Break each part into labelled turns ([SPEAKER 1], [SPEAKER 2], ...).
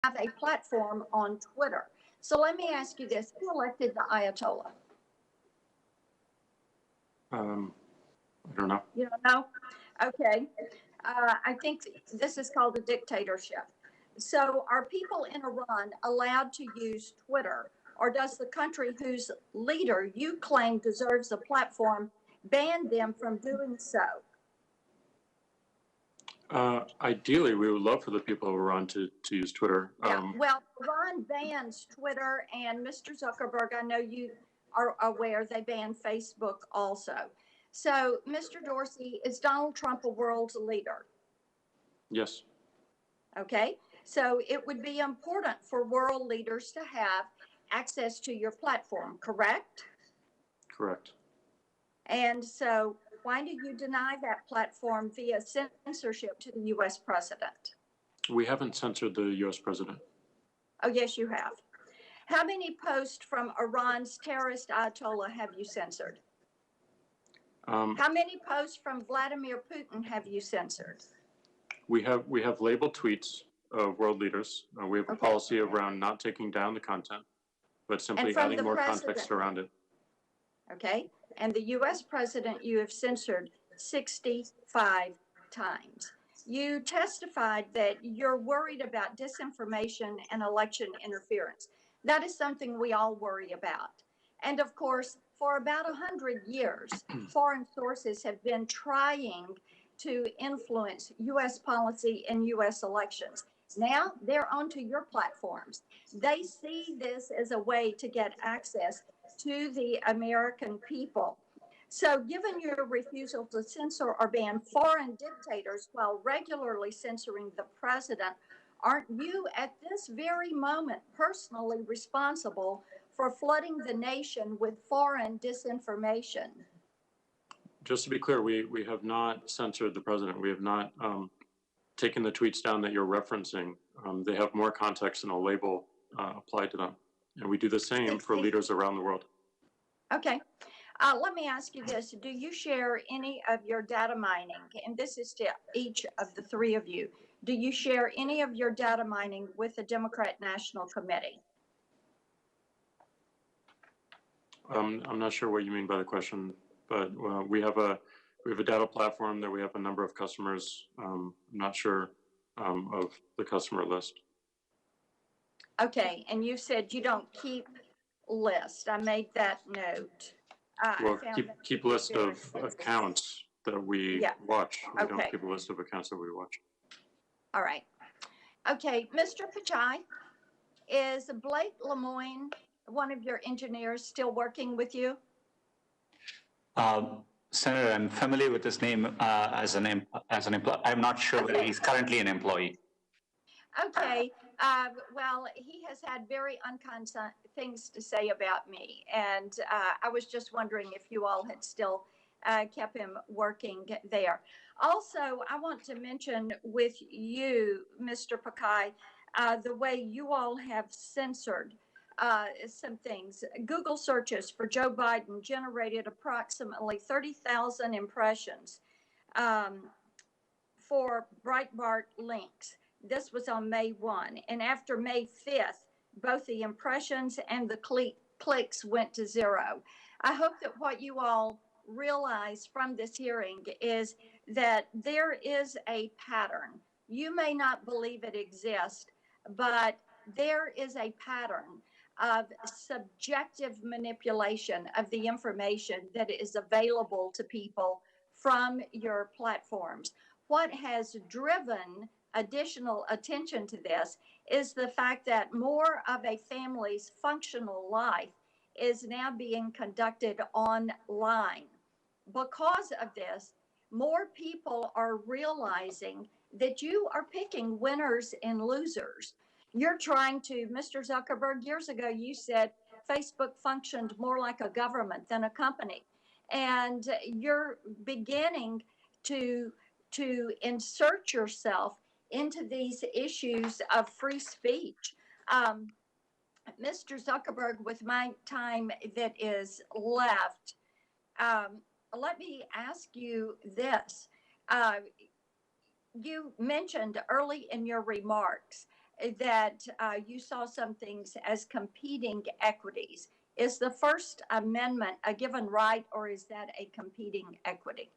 [SPEAKER 1] have a platform on Twitter. So let me ask you this: who elected the Ayatollah?
[SPEAKER 2] I don't know.
[SPEAKER 1] You don't know? Okay. I think this is called a dictatorship. So are people in Iran allowed to use Twitter, or does the country whose leader you claim deserves a platform ban them from doing so?
[SPEAKER 2] Ideally, we would love for the people of Iran to use Twitter.
[SPEAKER 1] Yeah, well, Iran bans Twitter, and Mr. Zuckerberg, I know you are aware, they ban Facebook also. So, Mr. Dorsey, is Donald Trump a world leader?
[SPEAKER 2] Yes.
[SPEAKER 1] Okay, so it would be important for world leaders to have access to your platform, correct?
[SPEAKER 2] Correct.
[SPEAKER 1] And so, why do you deny that platform via censorship to the U.S. president?
[SPEAKER 2] We haven't censored the U.S. president.
[SPEAKER 1] Oh, yes, you have. How many posts from Iran's terrorist Ayatollah have you censored? How many posts from Vladimir Putin have you censored?
[SPEAKER 2] We have labeled tweets of world leaders. We have a policy around not taking down the content, but simply adding more context around it.
[SPEAKER 1] Okay. And the U.S. president you have censored 65 times. You testified that you're worried about disinformation and election interference. That is something we all worry about. And of course, for about 100 years, foreign sources have been trying to influence U.S. policy and U.S. elections. Now they're onto your platforms. They see this as a way to get access to the American people. So, given your refusal to censor or ban foreign dictators while regularly censoring the president, aren't you at this very moment personally responsible for flooding the nation with foreign disinformation?
[SPEAKER 2] Just to be clear, we have not censored the president. We have not taken the tweets down that you're referencing. They have more context and a label applied to them. And we do the same for leaders around the world.
[SPEAKER 1] Okay. Let me ask you this. Do you share any of your data mining? And this is to each of the three of you. Do you share any of your data mining with the Democrat National Committee?
[SPEAKER 2] I'm not sure what you mean by the question, but we have a data platform that we have a number of customers. I'm not sure of the customer list.
[SPEAKER 1] Okay, and you said you don't keep lists. I made that note.
[SPEAKER 2] Well, keep list of accounts that we watch. We don't keep a list of accounts that we watch.
[SPEAKER 1] All right. Okay, Mr. Pachai, is Blake Lemoine, one of your engineers, still working with you?
[SPEAKER 3] Senator, I'm familiar with his name as an employee. I'm not sure whether he's currently an employee.
[SPEAKER 1] Okay. Well, he has had very unkind things to say about me, and I was just wondering if you all had still kept him working there. Also, I want to mention with you, Mr. Pakai, the way you all have censored some things. Google searches for Joe Biden generated approximately 30,000 impressions for Breitbart links. This was on May 1. And after May 5th, both the impressions and the clicks went to zero. I hope that what you all realize from this hearing is that there is a pattern. You may not believe it exists, but there is a pattern of subjective manipulation of the information that is available to people from your platforms. What has driven additional attention to this is the fact that more of a family's functional life is now being conducted online. Because of this, more people are realizing that you are picking winners and losers. You're trying to, Mr. Zuckerberg, years ago you said Facebook functioned more like a government than a company. And you're beginning to insert yourself into these issues of free speech. Mr. Zuckerberg, with my time that is left, let me ask you this. You mentioned early in your remarks that you saw some things as competing equities. Is the First Amendment a given right, or is that a competing equity?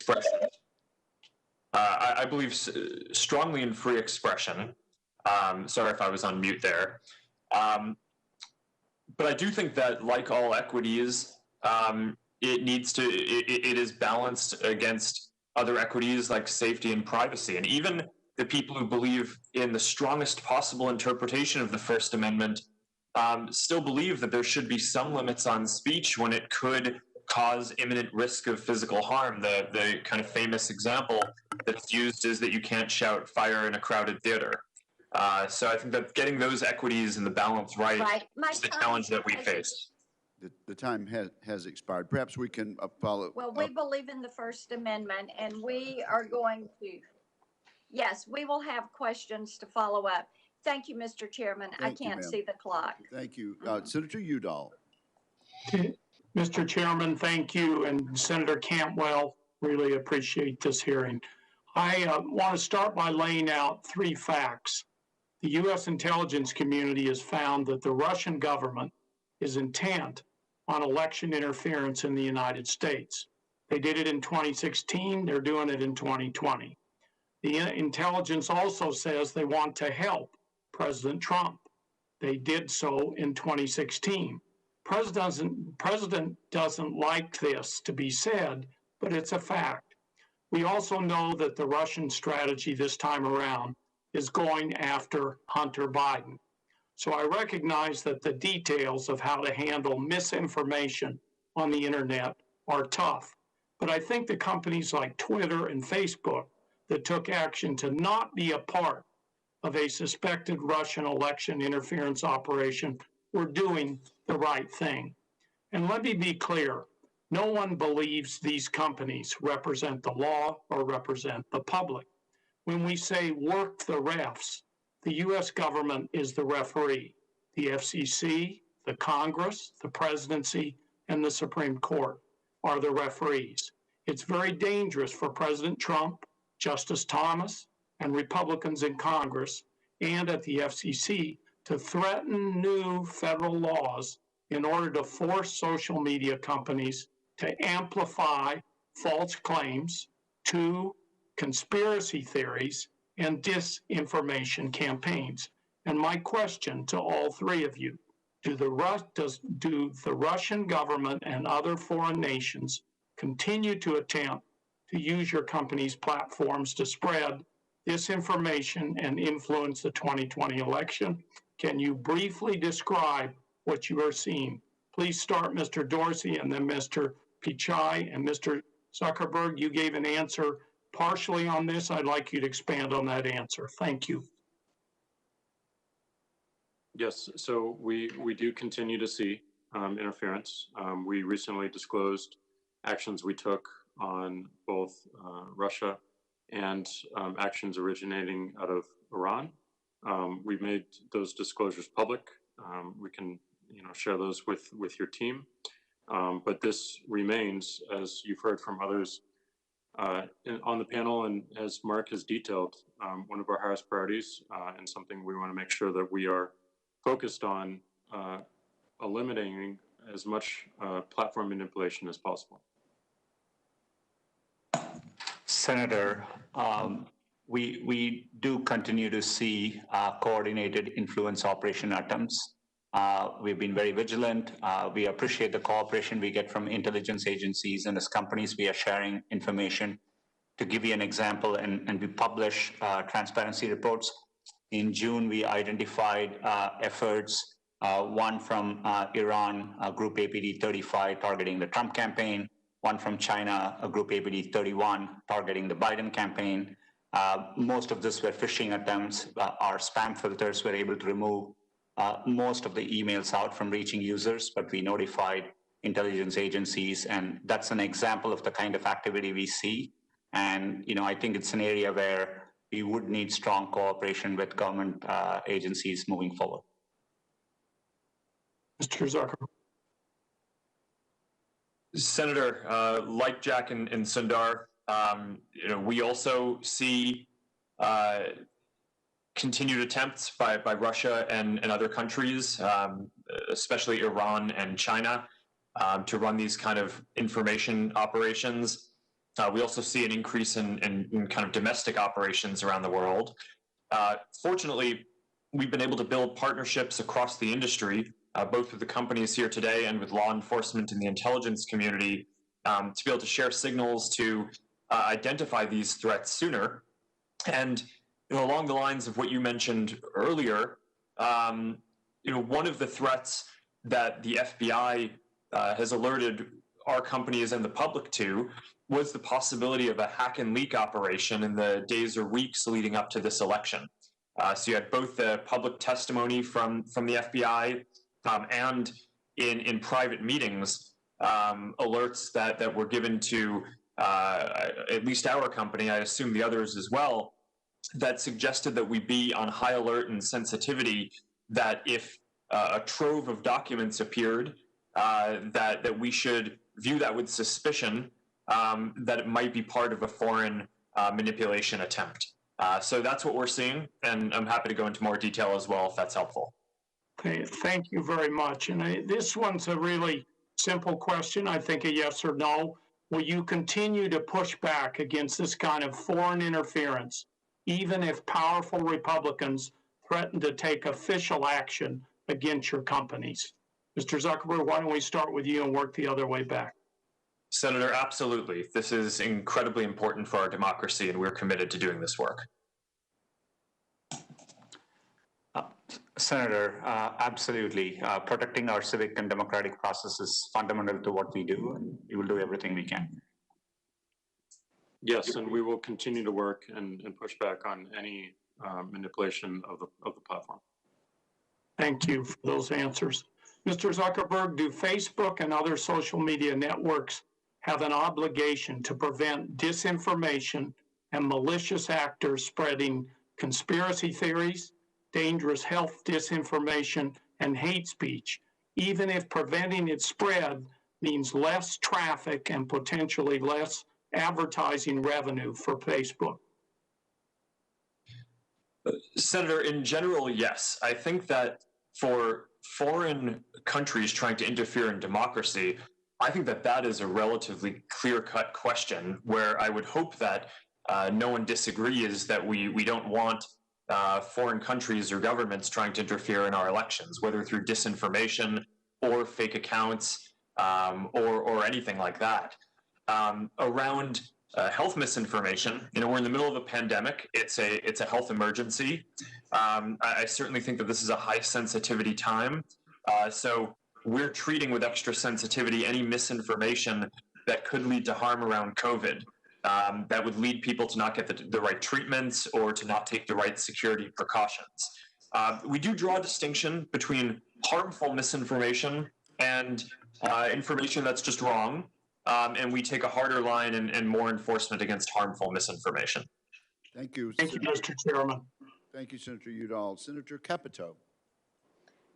[SPEAKER 4] Expression. I believe strongly in free expression. Sorry if I was on mute there. But I do think that, like all equities, it is balanced against other equities like safety and privacy. And even the people who believe in the strongest possible interpretation of the First Amendment still believe that there should be some limits on speech when it could cause imminent risk of physical harm. The kind of famous example that's used is that you can't shout fire in a crowded theater. So I think that getting those equities and the balance right is the challenge that we face.
[SPEAKER 5] The time has expired. Perhaps we can follow.
[SPEAKER 1] Well, we believe in the First Amendment, and we are going to, yes, we will have questions to follow up. Thank you, Mr. Chairman.
[SPEAKER 5] Thank you,
[SPEAKER 1] I can't
[SPEAKER 5] ma'am.
[SPEAKER 1] see the clock.
[SPEAKER 5] Thank you. Senator Udall.
[SPEAKER 6] Mr. Chairman, thank you. And Senator Cantwell, really appreciate this hearing. I want to start by laying out 3 facts. The U.S. intelligence community has found that the Russian government is intent on election interference in the United States. They did it in 2016. They're doing it in 2020. The intelligence also says they want to help President Trump. They did so in 2016. President doesn't like this to be said, but it's a fact. We also know that the Russian strategy this time around is going after Hunter Biden. So I recognize that the details of how to handle misinformation on the internet are tough. But I think the companies like Twitter and Facebook that took action to not be a part of a suspected Russian election interference operation were doing the right thing. And let me be clear, no one believes these companies represent the law or represent the public. When we say work the refs, the U.S. government is the referee. The FCC, the Congress, the presidency, and the Supreme Court are the referees. It's very dangerous for President Trump, Justice Thomas, and Republicans in Congress and at the FCC to threaten new federal laws in order to force social media companies to amplify false claims, to conspiracy theories, and disinformation campaigns. And my question to all 3 of you, do the Russian government and other foreign nations continue to attempt to use your company's platforms to spread disinformation and influence the 2020 election? Can you briefly describe what you are seeing? Please start, Mr. Dorsey, and then Mr. Pichai, and Mr. Zuckerberg. You gave an answer partially on this. I'd like you to expand on that answer. Thank you.
[SPEAKER 2] Yes, so we do continue to see interference. We recently disclosed actions we took on both Russia and actions originating out of Iran. We've made those disclosures public. We can share those with your team. But this remains, as you've heard from others on the panel, and as Mark has detailed, one of our highest priorities and something we want to make sure that we are focused on eliminating as much platform manipulation as possible.
[SPEAKER 3] Senator, we do continue to see coordinated influence operation attempts. We've been very vigilant. We appreciate the cooperation we get from intelligence agencies, and as companies, we are sharing information. To give you an example, and we publish transparency reports. In June, we identified efforts, one from Iran, Group APD-35, targeting the Trump campaign, one from China, a Group APD-31, targeting the Biden campaign. Most of this were phishing attempts. Our spam filters were able to remove most of the emails out from reaching users, but we notified intelligence agencies, and that's an example of the kind of activity we see. And I think it's an area where we would need strong cooperation with government agencies moving forward.
[SPEAKER 6] Mr. Zuckerberg.
[SPEAKER 4] Senator, like Jack and Sundar, We also see continued attempts by Russia and other countries, especially Iran and China, to run these kind of information operations. We also see an increase in kind of domestic operations around the world. Fortunately, we've been able to build partnerships across the industry, both with the companies here today and with law enforcement and the intelligence community, to be able to share signals to identify these threats sooner. And along the lines of what you mentioned earlier, one of the threats that the FBI has alerted our companies and the public to was the possibility of a hack and leak operation in the days or weeks leading up to this election. So you had both the public testimony from the FBI and in private meetings, alerts that were given to at least our company, I assume the others as well, that suggested that we be on high alert and sensitivity, that if a trove of documents appeared, that we should view that with suspicion, that it might be part of a foreign manipulation attempt. So that's what we're seeing, and I'm happy to go into more detail as well if that's helpful.
[SPEAKER 6] Okay, thank you very much. And this one's a really simple question, I think a yes or no. Will you continue to push back against this kind of foreign interference, even if powerful Republicans threaten to take official action against your companies? Mr. Zuckerberg, why don't we start with you and work the other way back?
[SPEAKER 4] Senator, absolutely. This is incredibly important for our democracy, and we're committed to doing this work.
[SPEAKER 3] Senator, absolutely. Protecting our civic and democratic process is fundamental to what we do, and we will do everything we can.
[SPEAKER 2] Yes, and we will continue to work and push back on any manipulation of the platform.
[SPEAKER 6] Thank you for those answers. Mr. Zuckerberg, do Facebook and other social media networks have an obligation to prevent disinformation and malicious actors spreading conspiracy theories, dangerous health disinformation, and hate speech, even if preventing its spread means less traffic and potentially less advertising revenue for Facebook?
[SPEAKER 4] Senator, in general, yes. I think that for foreign countries trying to interfere in democracy, I think that is a relatively clear-cut question where I would hope that no one disagrees that we don't want foreign countries or governments trying to interfere in our elections, whether through disinformation or fake accounts or anything like that. Around health misinformation, we're in the middle of a pandemic. It's a health emergency. I certainly think that this is a high sensitivity time. So we're treating with extra sensitivity any misinformation that could lead to harm around COVID, that would lead people to not get the right treatments or to not take the right security precautions. We do draw a distinction between harmful misinformation and information that's just wrong. And we take a harder line and more enforcement against harmful misinformation.
[SPEAKER 5] Thank you.
[SPEAKER 6] Thank you, Mr. Chairman.
[SPEAKER 5] Thank you, Senator Udall. Senator Capito.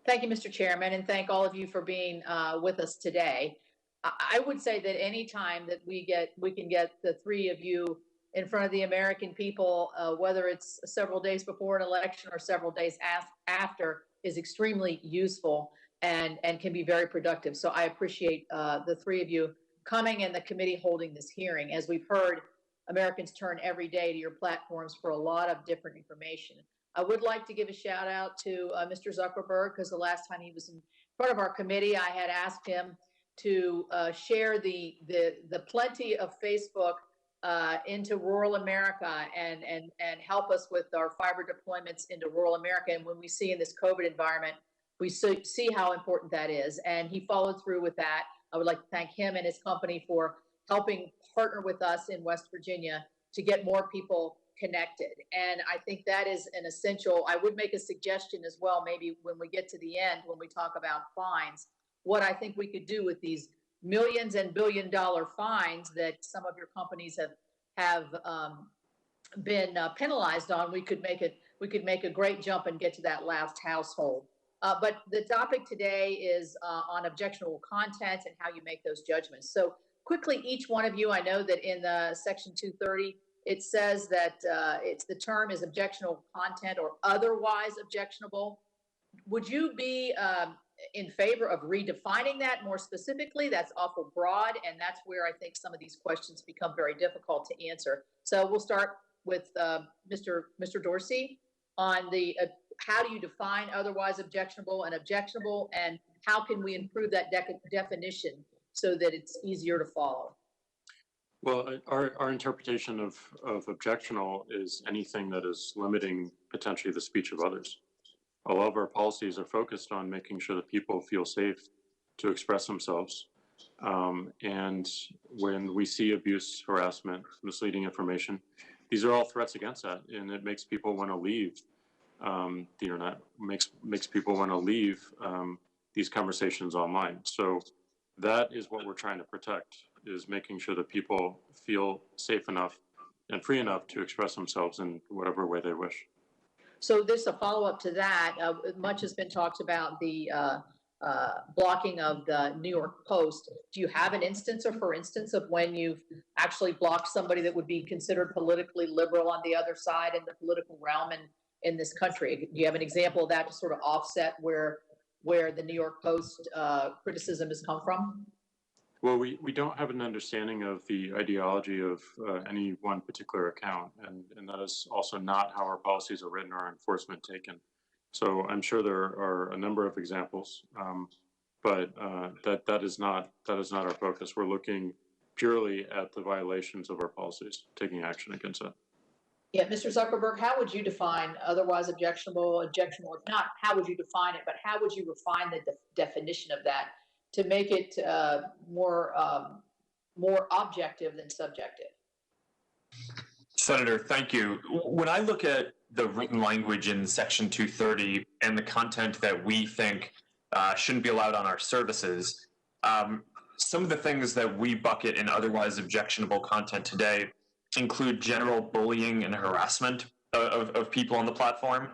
[SPEAKER 7] Thank you, Mr. Chairman, and thank all of you for being with us today. I would say that any time that we can get the three of you in front of the American people, whether it's several days before an election or several days after, is extremely useful and can be very productive. So I appreciate the three of you coming and the committee holding this hearing. As we've heard, Americans turn every day to your platforms for a lot of different information. I would like to give a shout out to Mr. Zuckerberg, because the last time he was in front of our committee, I had asked him to share the plenty of Facebook into rural America and help us with our fiber deployments into rural America. And when we see in this COVID environment, we see how important that is. And he followed through with that. I would like to thank him and his company for helping partner with us in West Virginia to get more people connected. And I think that is an essential. I would make a suggestion as well, maybe when we get to the end, when we talk about fines, what I think we could do with these millions and billion-dollar fines that some of your companies have been penalized on. We could make a great jump and get to that last household. But the topic today is on objectionable content and how you make those judgments. So quickly, each one of you, I know that in the section 230, it says that the term is objectionable content or otherwise objectionable. Would you be in favor of redefining that more specifically? That's awful broad, and that's where I think some of these questions become very difficult to answer. So we'll start with Mr. Dorsey on the how do you define otherwise objectionable, and how can we improve that definition so that it's easier to follow?
[SPEAKER 2] Well, our interpretation of objectionable is anything that is limiting potentially the speech of others. All of our policies are focused on making sure that people feel safe to express themselves. And when we see abuse, harassment, misleading information, these are all threats against that. And it makes people want to leave the internet, makes people want to leave these conversations online. So that is what we're trying to protect, is making sure that people feel safe enough and free enough to express themselves in whatever way they wish.
[SPEAKER 7] So there's a follow-up to that. Much has been talked about the blocking of the New York Post. Do you have an instance, or for instance, of when you've actually blocked somebody that would be considered politically liberal on the other side in the political realm in this country? Do you have an example of that to sort of offset where the New York Post criticism has come from?
[SPEAKER 2] Well, we don't have an understanding of the ideology of any one particular account, and that is also not how our policies are written or our enforcement taken. So I'm sure there are a number of examples, but that is not our focus. We're looking purely at the violations of our policies, taking action against it.
[SPEAKER 7] Yeah, Mr. Zuckerberg, how would you define otherwise objectionable, not how would you define it, but how would you refine the definition of that to make it more objective than subjective?
[SPEAKER 4] Senator, thank you. When I look at the written language in Section 230 and the content that we think shouldn't be allowed on our services, some of the things that we bucket in otherwise objectionable content today include general bullying and harassment of people on the platform.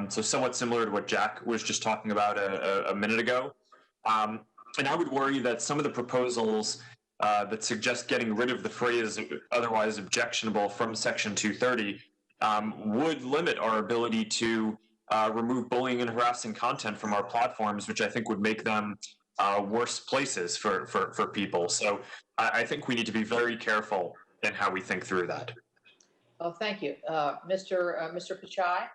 [SPEAKER 4] So somewhat similar to what Jack was just talking about a minute ago. And I would worry that some of the proposals that suggest getting rid of the phrase otherwise objectionable from Section 230 would limit our ability to remove bullying and harassing content from our platforms, which I think would make them worse places for people. So I think we need to be very careful in how we think through that.
[SPEAKER 7] Oh, thank you. Mr. Pichai?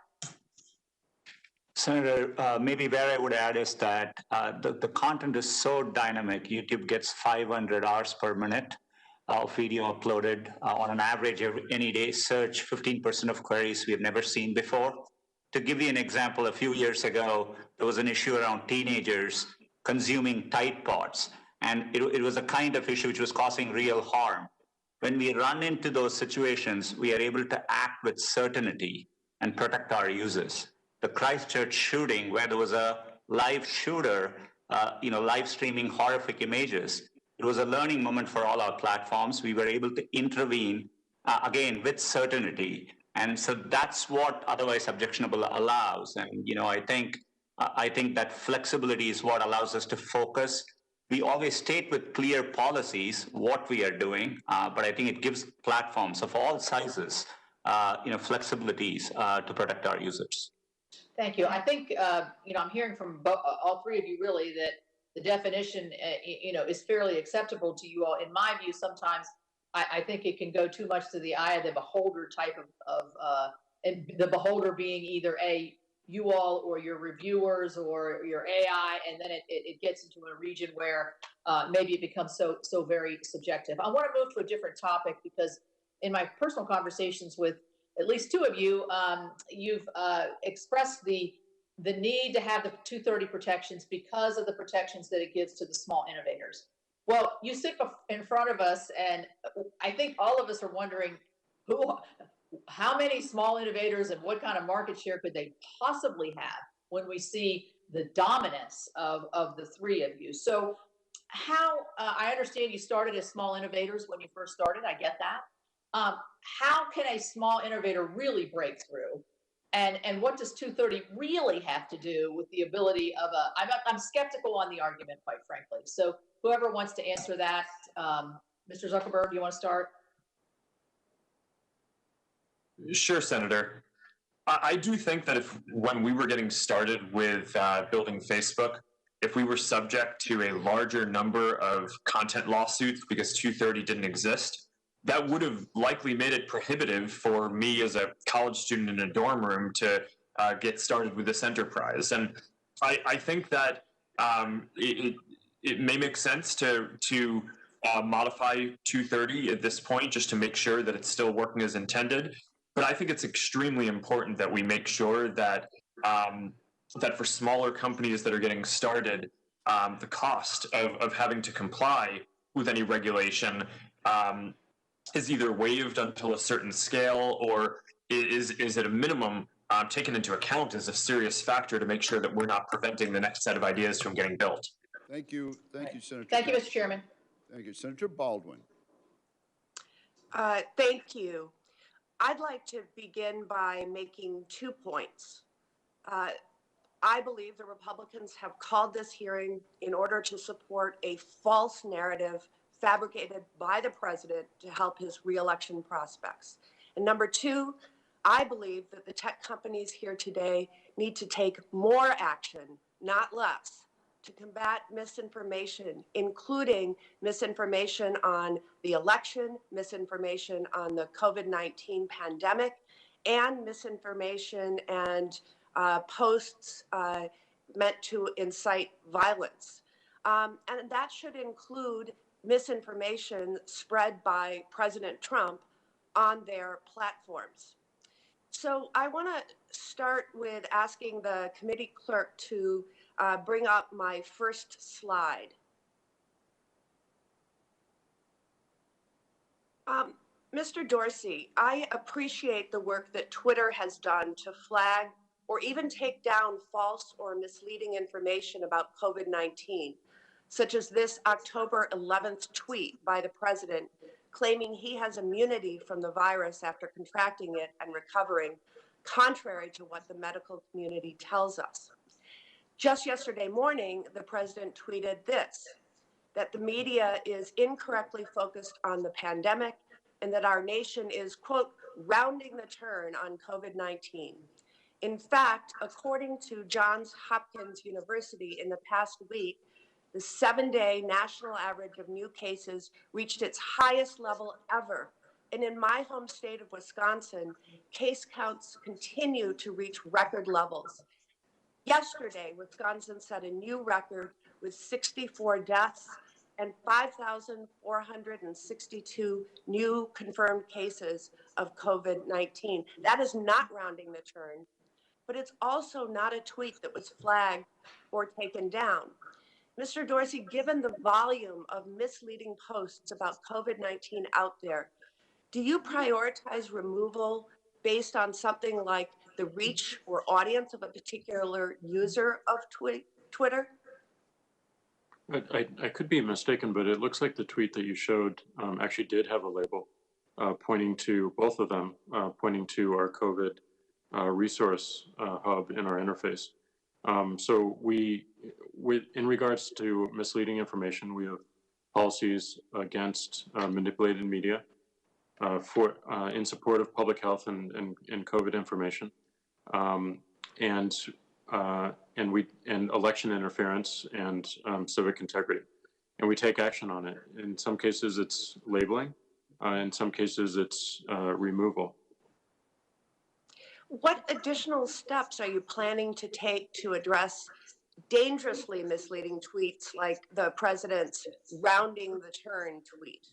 [SPEAKER 3] Senator, maybe where I would add is that the content is so dynamic. YouTube gets 500 hours per minute of video uploaded on an average any day. Search 15% of queries we have never seen before. To give you an example, a few years ago, there was an issue around teenagers consuming Tide Pods, and it was a kind of issue which was causing real harm. When we run into those situations, we are able to act with certainty and protect our users. The Christchurch shooting, where there was a live shooter, live streaming horrific images, it was a learning moment for all our platforms. We were able to intervene, again, with certainty. And so that's what otherwise objectionable allows. And, I think that flexibility is what allows us to focus. We always state with clear policies what we are doing, but I think it gives platforms of all sizes, flexibilities to protect our users.
[SPEAKER 7] Thank you. I think, I'm hearing from all three of you really that the definition, is fairly acceptable to you all. In my view, sometimes I think it can go too much to the eye of the beholder type and the beholder being either you all or your reviewers or your AI, and then it gets into a region where maybe it becomes so very subjective. I want to move to a different topic because in my personal conversations with at least two of you, you've expressed the need to have the 230 protections because of the protections that it gives to the small innovators. Well, you sit in front of us, and I think all of us are wondering how many small innovators and what kind of market share could they possibly have when we see the dominance of the three of you. So I understand you started as small innovators when you first started. I get that. How can a small innovator really break through? And what does 230 really have to do with the ability of I'm skeptical on the argument, quite frankly. So whoever wants to answer that, Mr. Zuckerberg, you want to start?
[SPEAKER 4] Sure, Senator. I do think that if when we were getting started with building Facebook, if we were subject to a larger number of content lawsuits because 230 didn't exist, that would have likely made it prohibitive for me as a college student in a dorm room to get started with this enterprise. And I think that it may make sense to modify 230 at this point just to make sure that it's still working as intended. But I think it's extremely important that we make sure that that for smaller companies that are getting started, the cost of having to comply with any regulation is either waived until a certain scale, or is at a minimum taken into account as a serious factor to make sure that we're not preventing the next set of ideas from getting built.
[SPEAKER 5] Thank you, Senator.
[SPEAKER 7] Thank you, Mr. Chairman.
[SPEAKER 5] Thank you, Senator Baldwin.
[SPEAKER 8] Thank you. I'd like to begin by making 2 points. I believe the Republicans have called this hearing in order to support a false narrative fabricated by the president to help his reelection prospects. And number 2, I believe that the tech companies here today need to take more action, not less, to combat misinformation, including misinformation on the election, misinformation on the COVID-19 pandemic, and misinformation and posts meant to incite violence. And that should include misinformation spread by President Trump on their platforms. So I want to start with asking the committee clerk to bring up my first slide. Mr. Dorsey, I appreciate the work that Twitter has done to flag or even take down false or misleading information about COVID-19, such as this October 11th tweet by the president claiming he has immunity from the virus after contracting it and recovering, contrary to what the medical community tells us. Just yesterday morning, the president tweeted this, that the media is incorrectly focused on the pandemic and that our nation is, quote, rounding the turn on COVID-19. In fact, according to Johns Hopkins University, in the past week, the 7-day national average of new cases reached its highest level ever. And in my home state of Wisconsin, case counts continue to reach record levels. Yesterday, Wisconsin set a new record with 64 deaths and 5,462 new confirmed cases of COVID-19. That is not rounding the turn, but it's also not a tweet that was flagged or taken down. Mr. Dorsey, given the volume of misleading posts about COVID-19 out there, do you prioritize removal based on something like the reach or audience of a particular user of Twitter?
[SPEAKER 2] I could be mistaken, but it looks like the tweet that you showed actually did have a label pointing to both of them, pointing to our COVID resource hub in our interface. So in regards to misleading information, we have policies against manipulated media in support of public health and COVID information, and election interference and civic integrity. And we take action on it. In some cases, it's labeling. In some cases, it's removal.
[SPEAKER 8] What additional steps are you planning to take to address dangerously misleading tweets like the president's rounding the turn tweet?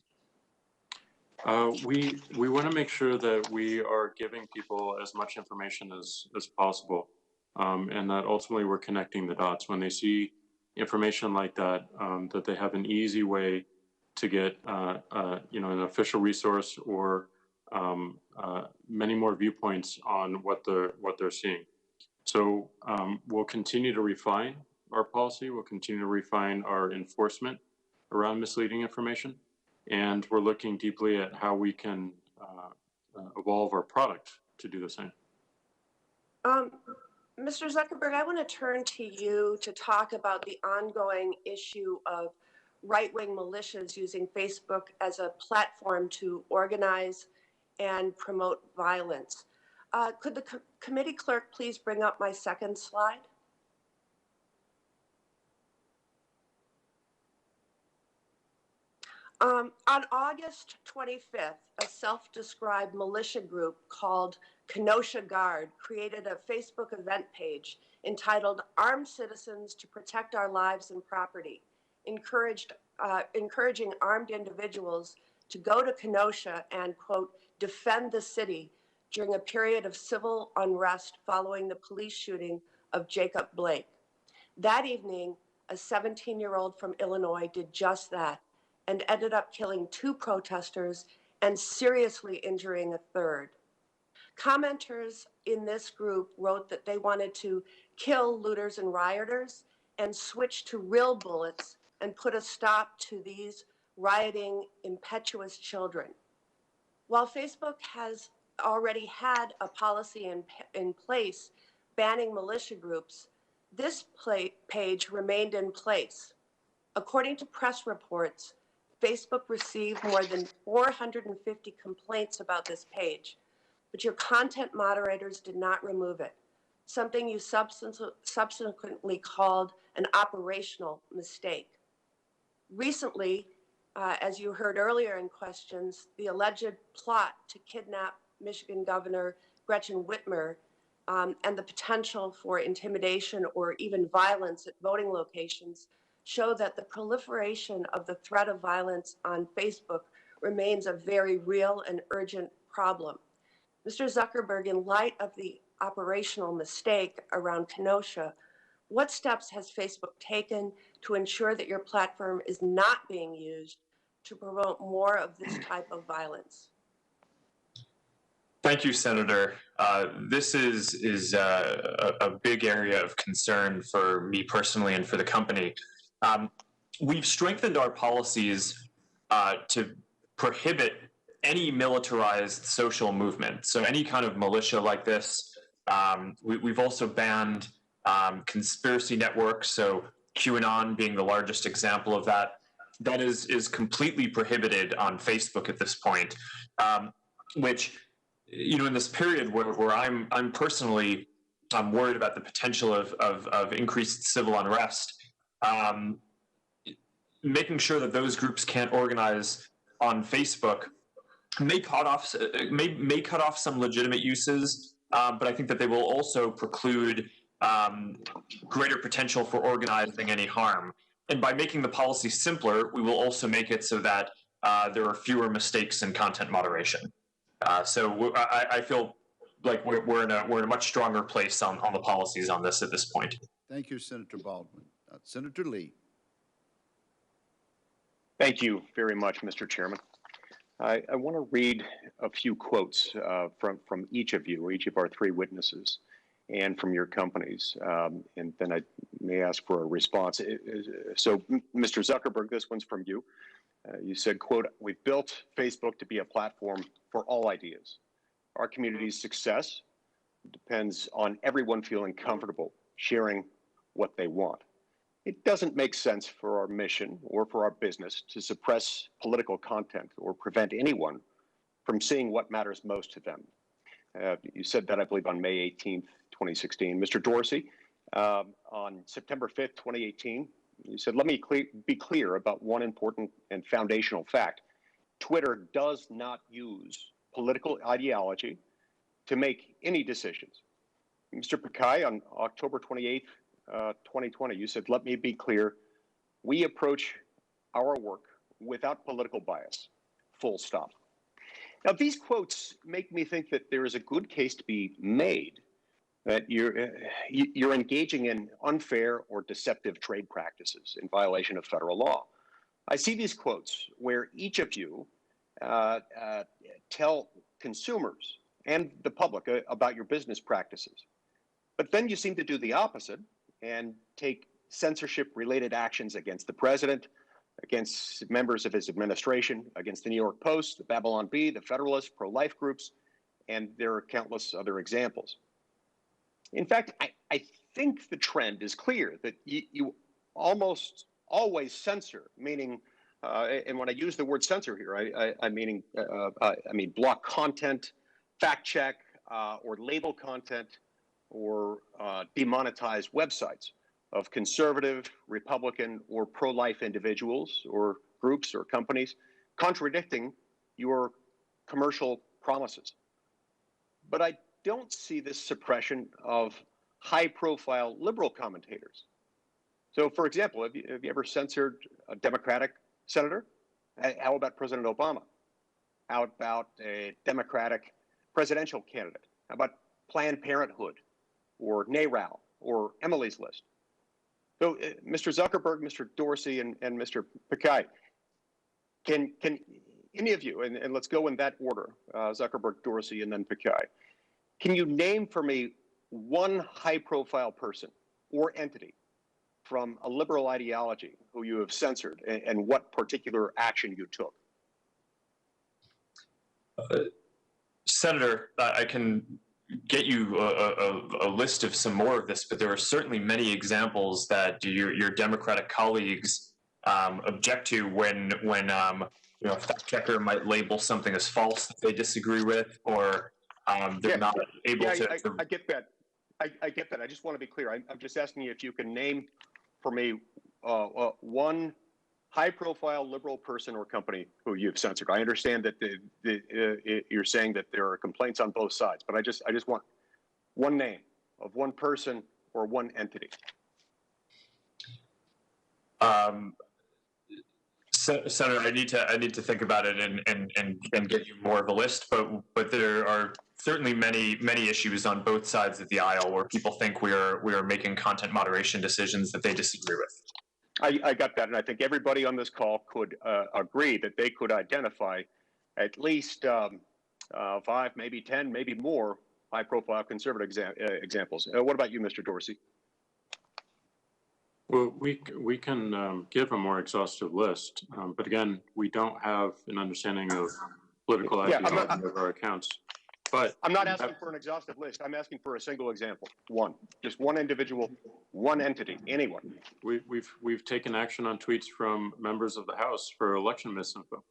[SPEAKER 2] We want to make sure that we are giving people as much information as possible, and that ultimately we're connecting the dots. When they see information like that, that they have an easy way to get an official resource or many more viewpoints on what they're seeing. So we'll continue to refine our policy. We'll continue to refine our enforcement around misleading information. And we're looking deeply at how we can evolve our product to do the same.
[SPEAKER 8] Um, Mr. Zuckerberg, I want to turn to you to talk about the ongoing issue of right-wing militias using Facebook as a platform to organize and promote violence. Could the committee clerk please bring up my second slide? On August 25th, a self-described militia group called Kenosha Guard created a Facebook event page entitled Armed Citizens to Protect Our Lives and Property, encouraging armed individuals to go to Kenosha and, quote, defend the city during a period of civil unrest following the police shooting of Jacob Blake. That evening, a 17-year-old from Illinois did just that and ended up killing 2 protesters and seriously injuring a third. Commenters in this group wrote that they wanted to kill looters and rioters and switch to real bullets and put a stop to these rioting, impetuous children. While Facebook has already had a policy in place banning militia groups, this page remained in place. According to press reports, Facebook received more than 450 complaints about this page, but your content moderators did not remove it, something you subsequently called an operational mistake. Recently, as you heard earlier in questions, the alleged plot to kidnap Michigan Governor Gretchen Whitmer and the potential for intimidation or even violence at voting locations show that the proliferation of the threat of violence on Facebook remains a very real and urgent problem. Mr. Zuckerberg, in light of the operational mistake around Kenosha, what steps has Facebook taken to ensure that your platform is not being used to promote more of this type of violence?
[SPEAKER 4] Thank you, Senator. This is a big area of concern for me personally and for the company. We've strengthened our policies to prohibit any militarized social movement. So any kind of militia like this. We've also banned conspiracy networks. So QAnon being the largest example of that. That is completely prohibited on Facebook at this point, which, you know, in this period where I'm personally worried about the potential of increased civil unrest, making sure that those groups can't organize on Facebook may cut off some legitimate uses, but I think that they will also preclude greater potential for organizing any harm. And by making the policy simpler, we will also make it so that there are fewer mistakes in content moderation. So I feel like we're in a much stronger place on the policies on this at this point.
[SPEAKER 5] Thank you, Senator Baldwin. Senator Lee.
[SPEAKER 9] Thank you very much, Mr. Chairman. I want to read a few quotes from each of you, each of our 3 witnesses, and from your companies, and then I may ask for a response. So, Mr. Zuckerberg, this one's from you. You said, quote, "We've built Facebook to be a platform for all ideas. Our community's success depends on everyone feeling comfortable sharing what they want. It doesn't make sense for our mission or for our business to suppress political content or prevent anyone from seeing what matters most to them." You said that, I believe, on May 18th, 2016. Mr. Dorsey, on September 5th, 2018, you said, "Let me be clear about one important and foundational fact. Twitter does not use political ideology to make any decisions." Mr. Pakai, on October 28th, 2020, you said, "Let me be clear. We approach our work without political bias, full stop." Now, these quotes make me think that there is a good case to be made that you're engaging in unfair or deceptive trade practices in violation of federal law. I see these quotes where each of you tell consumers and the public about your business practices. But then you seem to do the opposite and take censorship-related actions against the president, against members of his administration, against the New York Post, the Babylon Bee, the Federalist, pro-life groups, and there are countless other examples. In fact, I think the trend is clear that you almost always censor, meaning, and when I use the word censor here, I mean block content, fact check, or label content, or demonetize websites of conservative, Republican, or pro-life individuals or groups or companies contradicting your commercial promises. But I don't see this suppression of high-profile liberal commentators. So, for example, have you ever censored a Democratic senator? How about President Obama? How about a Democratic presidential candidate? How about Planned Parenthood or NARAL or Emily's List? So, Mr. Zuckerberg, Mr. Dorsey, and Mr. Pichai, can any of you, and let's go in that order, Zuckerberg, Dorsey, and then Pichai, can you name for me one high-profile person or entity from a liberal ideology who you have censored, and what particular action you took?
[SPEAKER 4] Senator, I can get you a list of some more of this, but there are certainly many examples that your Democratic colleagues object to when a fact checker might label something as false that they disagree with, or they're not able to.
[SPEAKER 9] I get that. I get that. I just want to be clear. I'm just asking you if you can name for me one high-profile liberal person or company who you've censored. I understand that you're saying that there are complaints on both sides, but I just want one name of one person or one entity.
[SPEAKER 4] Senator, I need to think about it and get you more of a list, but there are certainly many issues on both sides of the aisle where people think we are making content moderation decisions that they disagree with.
[SPEAKER 9] I got that, and I think everybody on this call could agree that they could identify at least 5, maybe 10, maybe more high-profile conservative examples. What about you, Mr. Dorsey?
[SPEAKER 2] Well, we can give a more exhaustive list, but again, we don't have an understanding of political ideology of our accounts. But
[SPEAKER 9] I'm not asking for an exhaustive list. I'm asking for a single example. One, just one individual, one entity, anyone.
[SPEAKER 2] We've taken action on tweets from members of the House for election misinfo.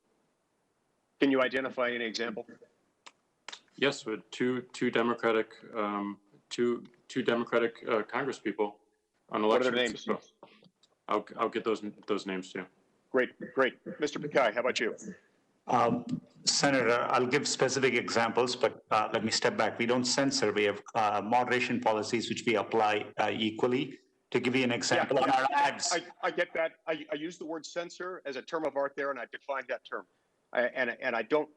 [SPEAKER 9] Can you identify any example?
[SPEAKER 2] Yes, with two Democratic Congresspeople on election.
[SPEAKER 9] What are their names?
[SPEAKER 2] I'll get those names too.
[SPEAKER 9] Great. Mr. Pichai, how about you?
[SPEAKER 3] Senator, I'll give specific examples, but let me step back. We don't censor. We have moderation policies which we apply equally. To give you an example, on our ads.
[SPEAKER 9] I get that. I use the word censor as a term of art there, and I defined that term. And I don't.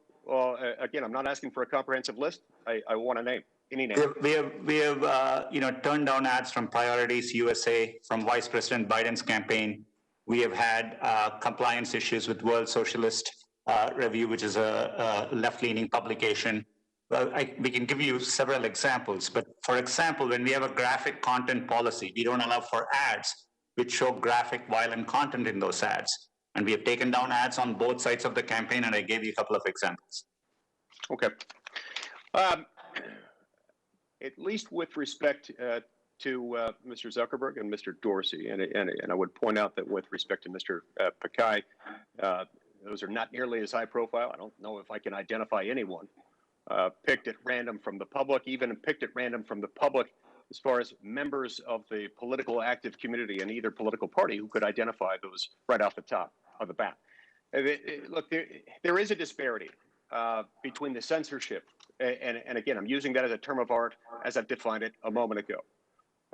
[SPEAKER 9] Again, I'm not asking for a comprehensive list. I want a name. Any name.
[SPEAKER 3] We have turned down ads from Priorities USA, from Vice President Biden's campaign. We have had compliance issues with World Socialist Review, which is a left-leaning publication. Well, we can give you several examples, but for example, when we have a graphic content policy, we don't allow for ads which show graphic, violent content in those ads. And we have taken down ads on both sides of the campaign, and I gave you a couple of examples.
[SPEAKER 9] Okay. At least with respect to Mr. Zuckerberg and Mr. Dorsey, and I would point out that with respect to Mr. Pichai, those are not nearly as high profile. I don't know if I can identify anyone picked at random from the public, even picked at random from the public as far as members of the political active community in either political party who could identify those right off the top of the bat. Look, there is a disparity between the censorship, and again, I'm using that as a term of art as I've defined it a moment ago,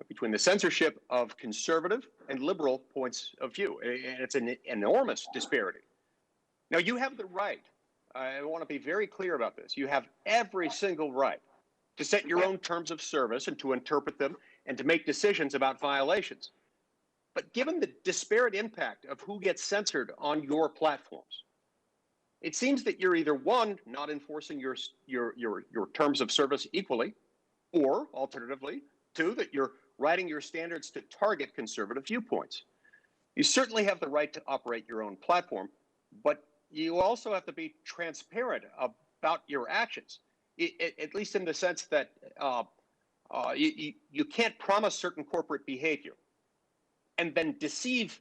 [SPEAKER 9] between the censorship of conservative and liberal points of view. And it's an enormous disparity. Now, you have the right, I want to be very clear about this, you have every single right to set your own terms of service and to interpret them and to make decisions about violations. But given the disparate impact of who gets censored on your platforms, it seems that you're either, one, not enforcing your terms of service equally, or alternatively, two, that you're writing your standards to target conservative viewpoints. You certainly have the right to operate your own platform, but you also have to be transparent about your actions, at least in the sense that You can't promise certain corporate behavior and then deceive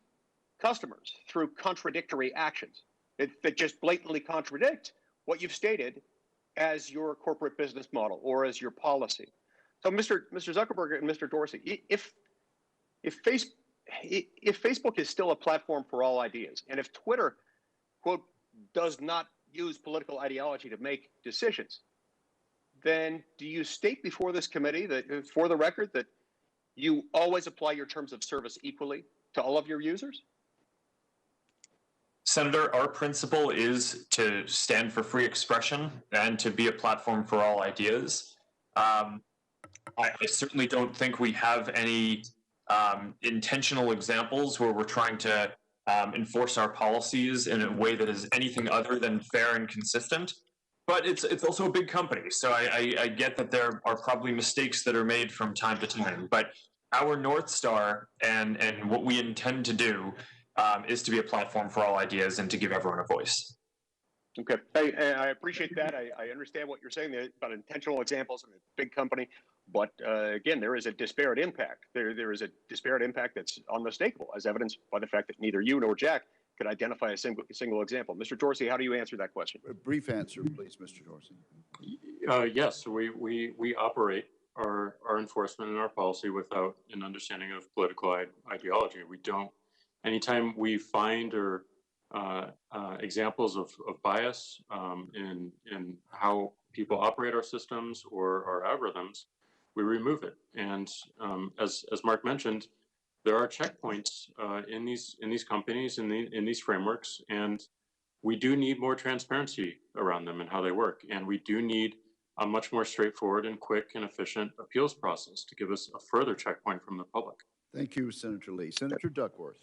[SPEAKER 9] customers through contradictory actions that just blatantly contradict what you've stated as your corporate business model or as your policy. So, Mr. Zuckerberg and Mr. Dorsey, if Facebook is still a platform for all ideas, and if Twitter, quote, does not use political ideology to make decisions, then do you state before this committee that, for the record, that you always apply your terms of service equally to all of your users?
[SPEAKER 4] Senator, our principle is to stand for free expression and to be a platform for all ideas. I certainly don't think we have any intentional examples where we're trying to enforce our policies in a way that is anything other than fair and consistent. But it's also a big company, so I get that there are probably mistakes that are made from time to time. But our North Star and what we intend to do is to be a platform for all ideas and to give everyone a voice.
[SPEAKER 9] Okay, I appreciate that. I understand what you're saying about intentional examples of a big company, but again, there is a disparate impact. There is a disparate impact that's unmistakable, as evidenced by the fact that neither you nor Jack could identify a single example. Mr. Dorsey, how do you answer that question?
[SPEAKER 5] A brief answer, please, Mr. Dorsey.
[SPEAKER 2] Yes, we operate our enforcement and our policy without an understanding of political ideology. We don't. Anytime we find or examples of bias in how people operate our systems or our algorithms, we remove it. And as Mark mentioned, there are checkpoints in these companies, in these frameworks, and we do need more transparency around them and how they work. And we do need a much more straightforward and quick and efficient appeals process to give us a further checkpoint from the public.
[SPEAKER 5] Thank you, Senator Lee. Senator Duckworth.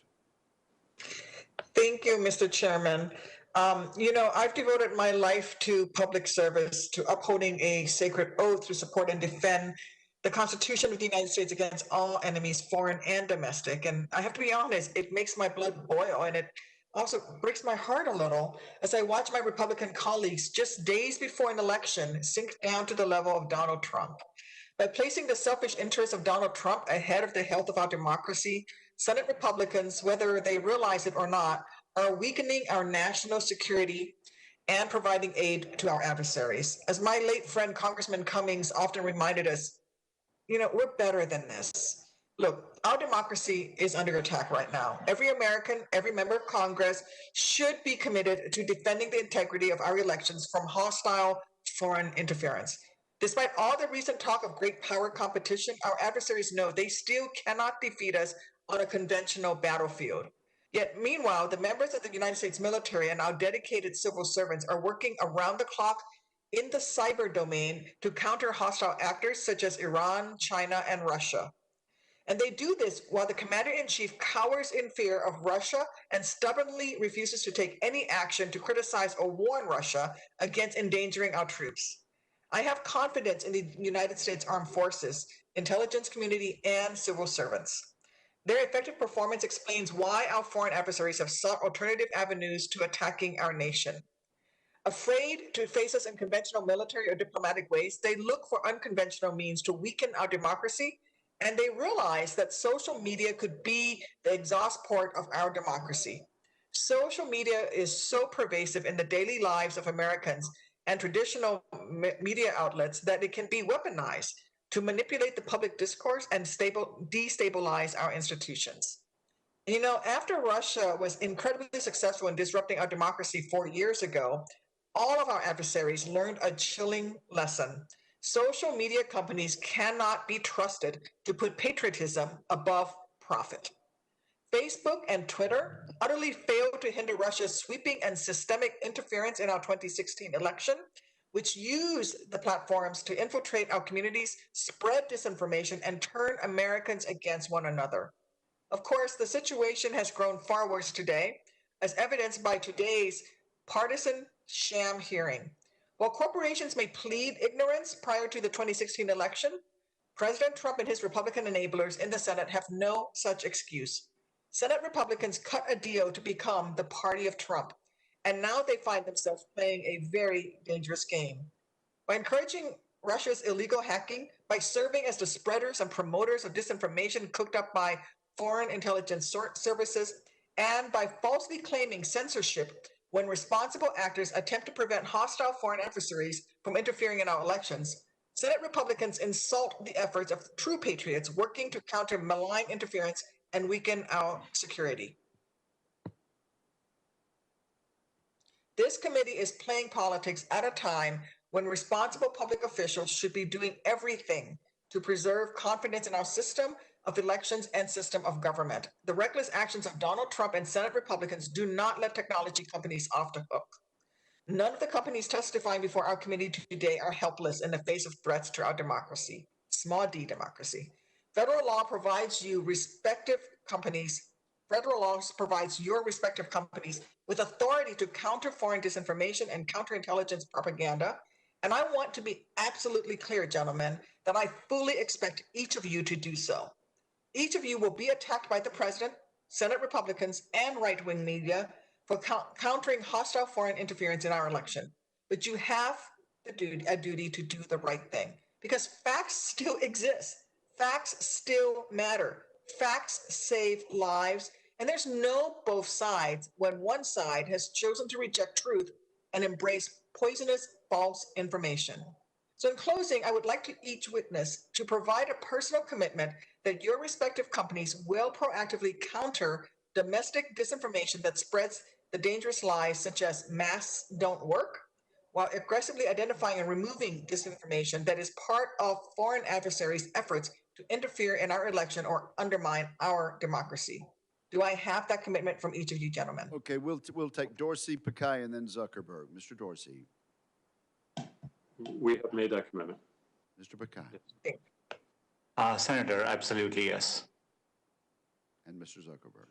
[SPEAKER 10] Thank you, Mr. Chairman. I've devoted my life to public service, to upholding a sacred oath to support and defend the Constitution of the United States against all enemies, foreign and domestic. And I have to be honest, it makes my blood boil, and it also breaks my heart a little as I watch my Republican colleagues just days before an election sink down to the level of Donald Trump. By placing the selfish interests of Donald Trump ahead of the health of our democracy, Senate Republicans, whether they realize it or not, are weakening our national security and providing aid to our adversaries. As my late friend Congressman Cummings often reminded us, we're better than this. Look, our democracy is under attack right now. Every American, every member of Congress should be committed to defending the integrity of our elections from hostile foreign interference. Despite all the recent talk of great power competition, our adversaries know they still cannot defeat us on a conventional battlefield. Yet, meanwhile, the members of the United States military and our dedicated civil servants are working around the clock in the cyber domain to counter hostile actors such as Iran, China, and Russia. And they do this while the commander-in-chief cowers in fear of Russia and stubbornly refuses to take any action to criticize or warn Russia against endangering our troops. I have confidence in the United States Armed Forces, intelligence community, and civil servants. Their effective performance explains why our foreign adversaries have sought alternative avenues to attacking our nation. Afraid to face us in conventional military or diplomatic ways, they look for unconventional means to weaken our democracy, and they realize that social media could be the exhaust port of our democracy. Social media is so pervasive in the daily lives of Americans and traditional media outlets that it can be weaponized to manipulate the public discourse and destabilize our institutions. After Russia was incredibly successful in disrupting our democracy 4 years ago, all of our adversaries learned a chilling lesson. Social media companies cannot be trusted to put patriotism above profit. Facebook and Twitter utterly failed to hinder Russia's sweeping and systemic interference in our 2016 election, which used the platforms to infiltrate our communities, spread disinformation, and turn Americans against one another. Of course, the situation has grown far worse today, as evidenced by today's partisan sham hearing. While corporations may plead ignorance prior to the 2016 election, President Trump and his Republican enablers in the Senate have no such excuse. Senate Republicans cut a deal to become the party of Trump, and now they find themselves playing a very dangerous game. By encouraging Russia's illegal hacking by serving as the spreaders and promoters of disinformation cooked up by foreign intelligence services, and by falsely claiming censorship when responsible actors attempt to prevent hostile foreign adversaries from interfering in our elections. Senate Republicans insult the efforts of true patriots working to counter malign interference and weaken our security. This committee is playing politics at a time when responsible public officials should be doing everything to preserve confidence in our system of elections and system of government. The reckless actions of Donald Trump and Senate Republicans do not let technology companies off the hook. None of the companies testifying before our committee today are helpless in the face of threats to our democracy, small d democracy. Federal law provides your respective companies with authority to counter foreign disinformation and counterintelligence propaganda. And I want to be absolutely clear, gentlemen, that I fully expect each of you to do so. Each of you will be attacked by the president, Senate Republicans, and right-wing media for countering hostile foreign interference in our election. But you have a duty to do the right thing, because facts still exist. Facts still matter. Facts save lives, and there's no both sides when one side has chosen to reject truth and embrace poisonous false information. So in closing, I would like to each witness to provide a personal commitment that your respective companies will proactively counter domestic disinformation that spreads the dangerous lies such as masks don't work, while aggressively identifying and removing disinformation that is part of foreign adversaries' efforts to interfere in our election or undermine our democracy. Do I have that commitment from each of you gentlemen?
[SPEAKER 5] Okay, we'll take Dorsey, Pakai, and then Zuckerberg. Mr. Dorsey.
[SPEAKER 2] We have made that commitment.
[SPEAKER 5] Mr. Pakai.
[SPEAKER 3] Senator, absolutely yes.
[SPEAKER 5] And Mr. Zuckerberg.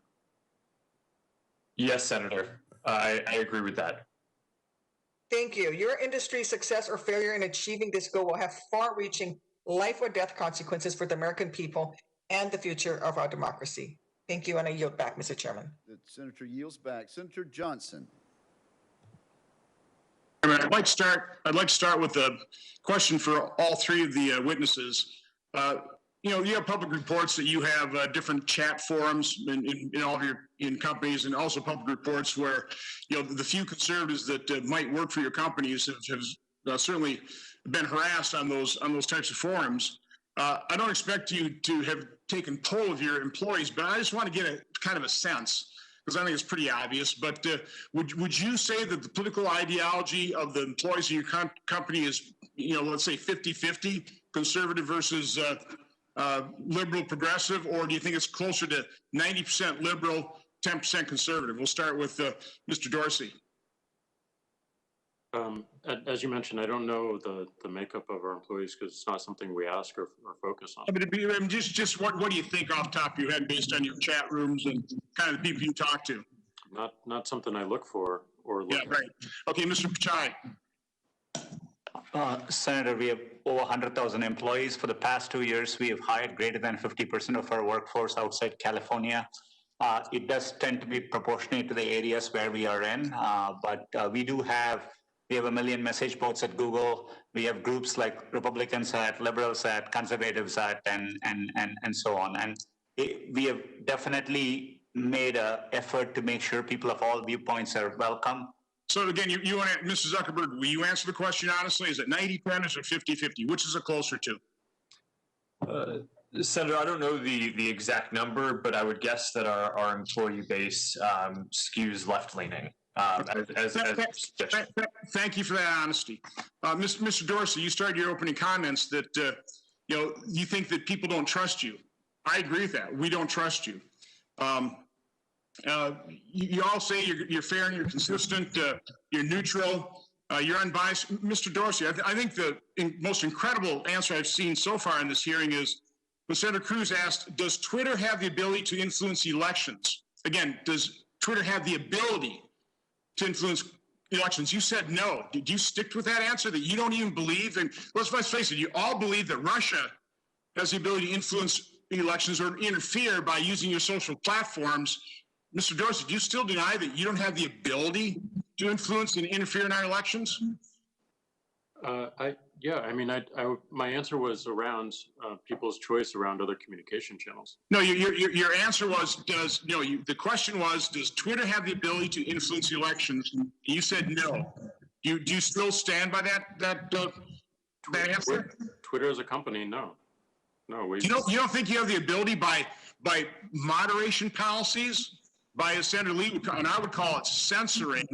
[SPEAKER 4] Yes, Senator. I agree with that.
[SPEAKER 10] Thank you. Your industry's success or failure in achieving this goal will have far-reaching life or death consequences for the American people and the future of our democracy. Thank you, and I yield back, Mr. Chairman.
[SPEAKER 5] The senator yields back. Senator Johnson.
[SPEAKER 11] I'd like to start with a question for all three of the witnesses. You know, you have public reports that you have different chat forums in all of your companies, and also public reports where, you know, the few conservatives that might work for your companies have certainly been harassed on those types of forums. I don't expect you to have taken poll of your employees, but I just want to get a kind of a sense, because I think it's pretty obvious. But would you say that the political ideology of the employees of your company is, you know, let's say 50-50, conservative versus liberal progressive, or do you think it's closer to 90% liberal, 10% conservative? We'll start with Mr. Dorsey.
[SPEAKER 2] As you mentioned, I don't know the makeup of our employees because it's not something we ask or focus on.
[SPEAKER 11] I mean, just what do you think off the top of your head based on your chat rooms and kind of the people you talk to?
[SPEAKER 2] Not something I look for or look at.
[SPEAKER 11] Right. Okay, Mr. Pichai.
[SPEAKER 3] Senator, we have over 100,000 employees. For the past 2 years, we have hired greater than 50% of our workforce outside California. It does tend to be proportionate to the areas where we are in, but we have 1 million message boards at Google. We have groups like Republicans at, Liberals at, Conservatives at, and so on. And we have definitely made an effort to make sure people of all viewpoints are welcome.
[SPEAKER 11] So again, you want to, Mr. Zuckerberg, will you answer the question honestly? Is it 90-10 or 50-50? Which is it closer to?
[SPEAKER 4] Senator, I don't know the exact number, but I would guess that our employee base skews left-leaning.
[SPEAKER 11] Thank you for that honesty. Mr. Dorsey, you started your opening comments that you know, you think that people don't trust you. I agree with that. We don't trust you. You all say you're fair and you're consistent, you're neutral, you're unbiased. Mr. Dorsey, I think the most incredible answer I've seen so far in this hearing is when Senator Cruz asked, does Twitter have the ability to influence elections? Again, does Twitter have the ability to influence elections? You said no. Did you stick with that answer, that you don't even believe? And let's face it, you all believe that Russia has the ability to influence elections or interfere by using your social platforms. Mr. Dorsey, do you still deny that you don't have the ability to influence and interfere in our elections?
[SPEAKER 2] Yeah, I mean, my answer was around people's choice around other communication channels.
[SPEAKER 11] No, your answer was, the question was, does Twitter have the ability to influence the elections? You said no. Do you still stand by that answer?
[SPEAKER 2] Twitter as a company, no. No,
[SPEAKER 11] You don't think you have the ability by moderation policies, by, as Senator Lee would call, and I would call it censoring,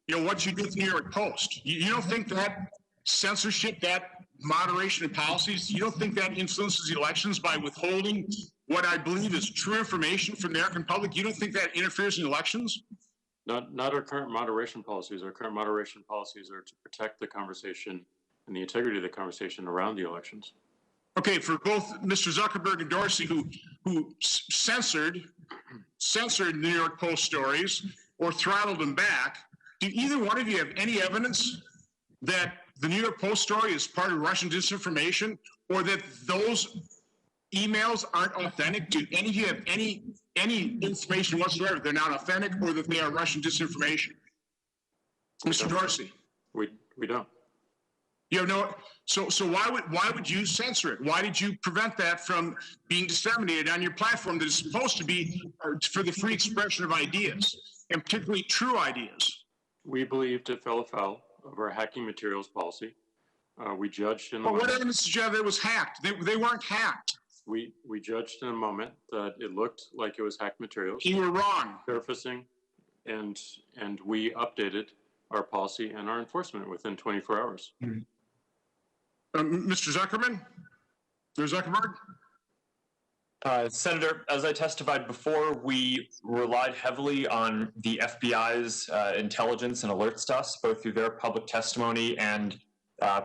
[SPEAKER 11] what you did with the New York Post. You don't think that censorship, that moderation of policies, you don't think that influences the elections by withholding what I believe is true information from the American public? You don't think that interferes in elections?
[SPEAKER 2] Not our current moderation policies. Our current moderation policies are to protect the conversation and the integrity of the conversation around the elections.
[SPEAKER 11] Okay, for both Mr. Zuckerberg and Dorsey, who censored the New York Post stories or throttled them back, do either one of you have any evidence that the New York Post story is part of Russian disinformation, or that those emails aren't authentic? Do any of you have any information whatsoever they're not authentic, or that they are Russian disinformation? Mr. Dorsey?
[SPEAKER 2] We don't.
[SPEAKER 11] You have no. So why would you censor it? Why did you prevent that from being disseminated on your platform that is supposed to be for the free expression of ideas, and particularly true ideas?
[SPEAKER 2] We believed it fell afoul of our hacking materials policy. We judged in the
[SPEAKER 11] But what
[SPEAKER 2] moment.
[SPEAKER 11] evidence did you have that it was hacked? They weren't hacked.
[SPEAKER 2] We judged in a moment that it looked like it was hacked materials.
[SPEAKER 11] You were wrong.
[SPEAKER 2] Surfacing, and we updated our policy and our enforcement within 24 hours.
[SPEAKER 11] Mr. Zuckerman? Mr. Zuckerberg?
[SPEAKER 4] Senator, as I testified before, we relied heavily on the FBI's intelligence and alerts to us, both through their public testimony and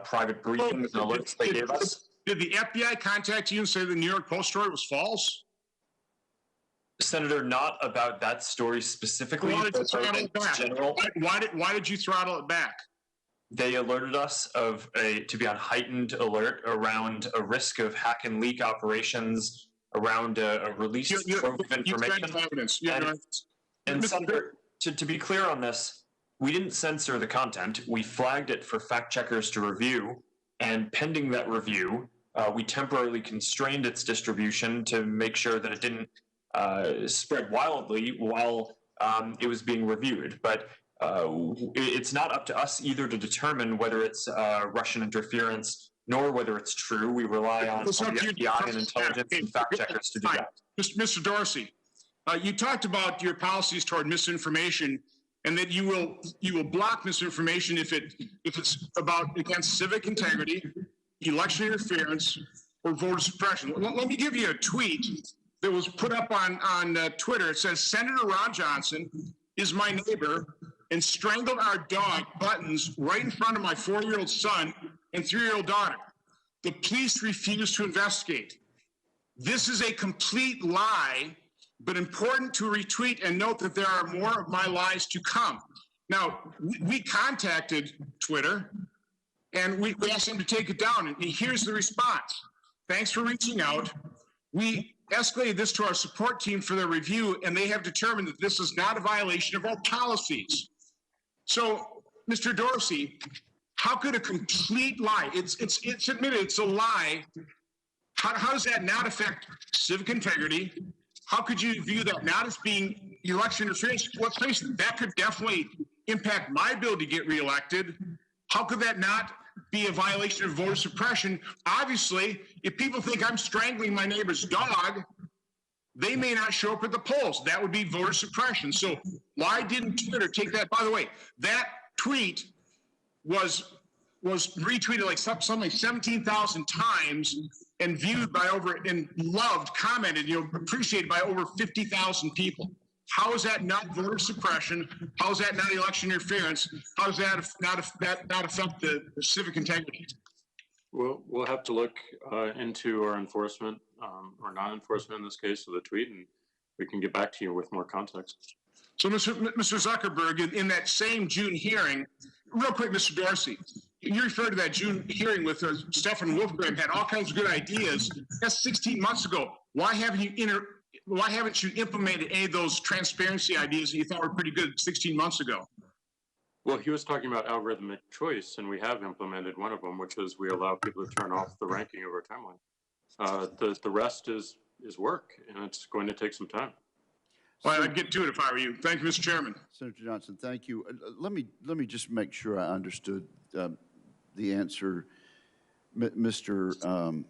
[SPEAKER 4] private briefings and alerts they gave us.
[SPEAKER 11] Did the FBI contact you and say the New York Post story was false?
[SPEAKER 4] Senator, not about that story specifically.
[SPEAKER 11] Why did you
[SPEAKER 4] but
[SPEAKER 11] throttle
[SPEAKER 4] in
[SPEAKER 11] it back?
[SPEAKER 4] general.
[SPEAKER 11] Why did you throttle it back?
[SPEAKER 4] They alerted us to be on heightened alert around a risk of hack and leak operations around a released trove of information. And Senator, to be clear on this, we didn't censor the content. We flagged it for fact checkers to review, and pending that review, we temporarily constrained its distribution to make sure that it didn't spread wildly while it was being reviewed. But it's not up to us either to determine whether it's Russian interference nor whether it's true. We rely on the FBI and intelligence and fact checkers to do that.
[SPEAKER 11] Mr. Dorsey, you talked about your policies toward misinformation, and that you will block misinformation if it's against civic integrity, election interference, or voter suppression. Let me give you a tweet that was put up on Twitter. It says, Senator Ron Johnson is my neighbor and strangled our dog, Buttons, right in front of my 4-year-old son and 3-year-old daughter. The police refuse to investigate. This is a complete lie, but important to retweet and note that there are more of my lies to come. Now, we contacted Twitter and we asked them to take it down, and here's the response. Thanks for reaching out. We escalated this to our support team for their review, and they have determined that this is not a violation of our policies. So, Mr. Dorsey, how could a complete lie, it's admitted it's a lie, how does that not affect civic integrity? How could you view that not as being election interference? Let's face it, that could definitely impact my ability to get reelected. How could that not be a violation of voter suppression? Obviously, if people think I'm strangling my neighbor's dog, they may not show up at the polls. That would be voter suppression. So why didn't Twitter take that? By the way, that tweet was retweeted like something like 17,000 times and viewed by and loved, commented, appreciated by over 50,000 people. How is that not voter suppression? How is that not election interference? How does that not affect the civic integrity?
[SPEAKER 2] We'll have to look into our enforcement or non-enforcement in this case of the tweet, and we can get back to you with more context.
[SPEAKER 11] So, Mr. Zuckerberg, in that same June hearing, real quick, Mr. Dorsey, you referred to that June hearing with Stefan Wolfgram, had all kinds of good ideas. That's 16 months ago. Why haven't you implemented any of those transparency ideas that you thought were pretty good 16 months ago?
[SPEAKER 2] Well, he was talking about algorithmic choice, and we have implemented one of them, which is we allow people to turn off the ranking over timeline. The rest is work, and it's going to take some time.
[SPEAKER 11] Well, I'd get to it if I were you. Thank you, Mr. Chairman.
[SPEAKER 5] Senator Johnson, thank you. Let me just make sure I understood the answer, Mr.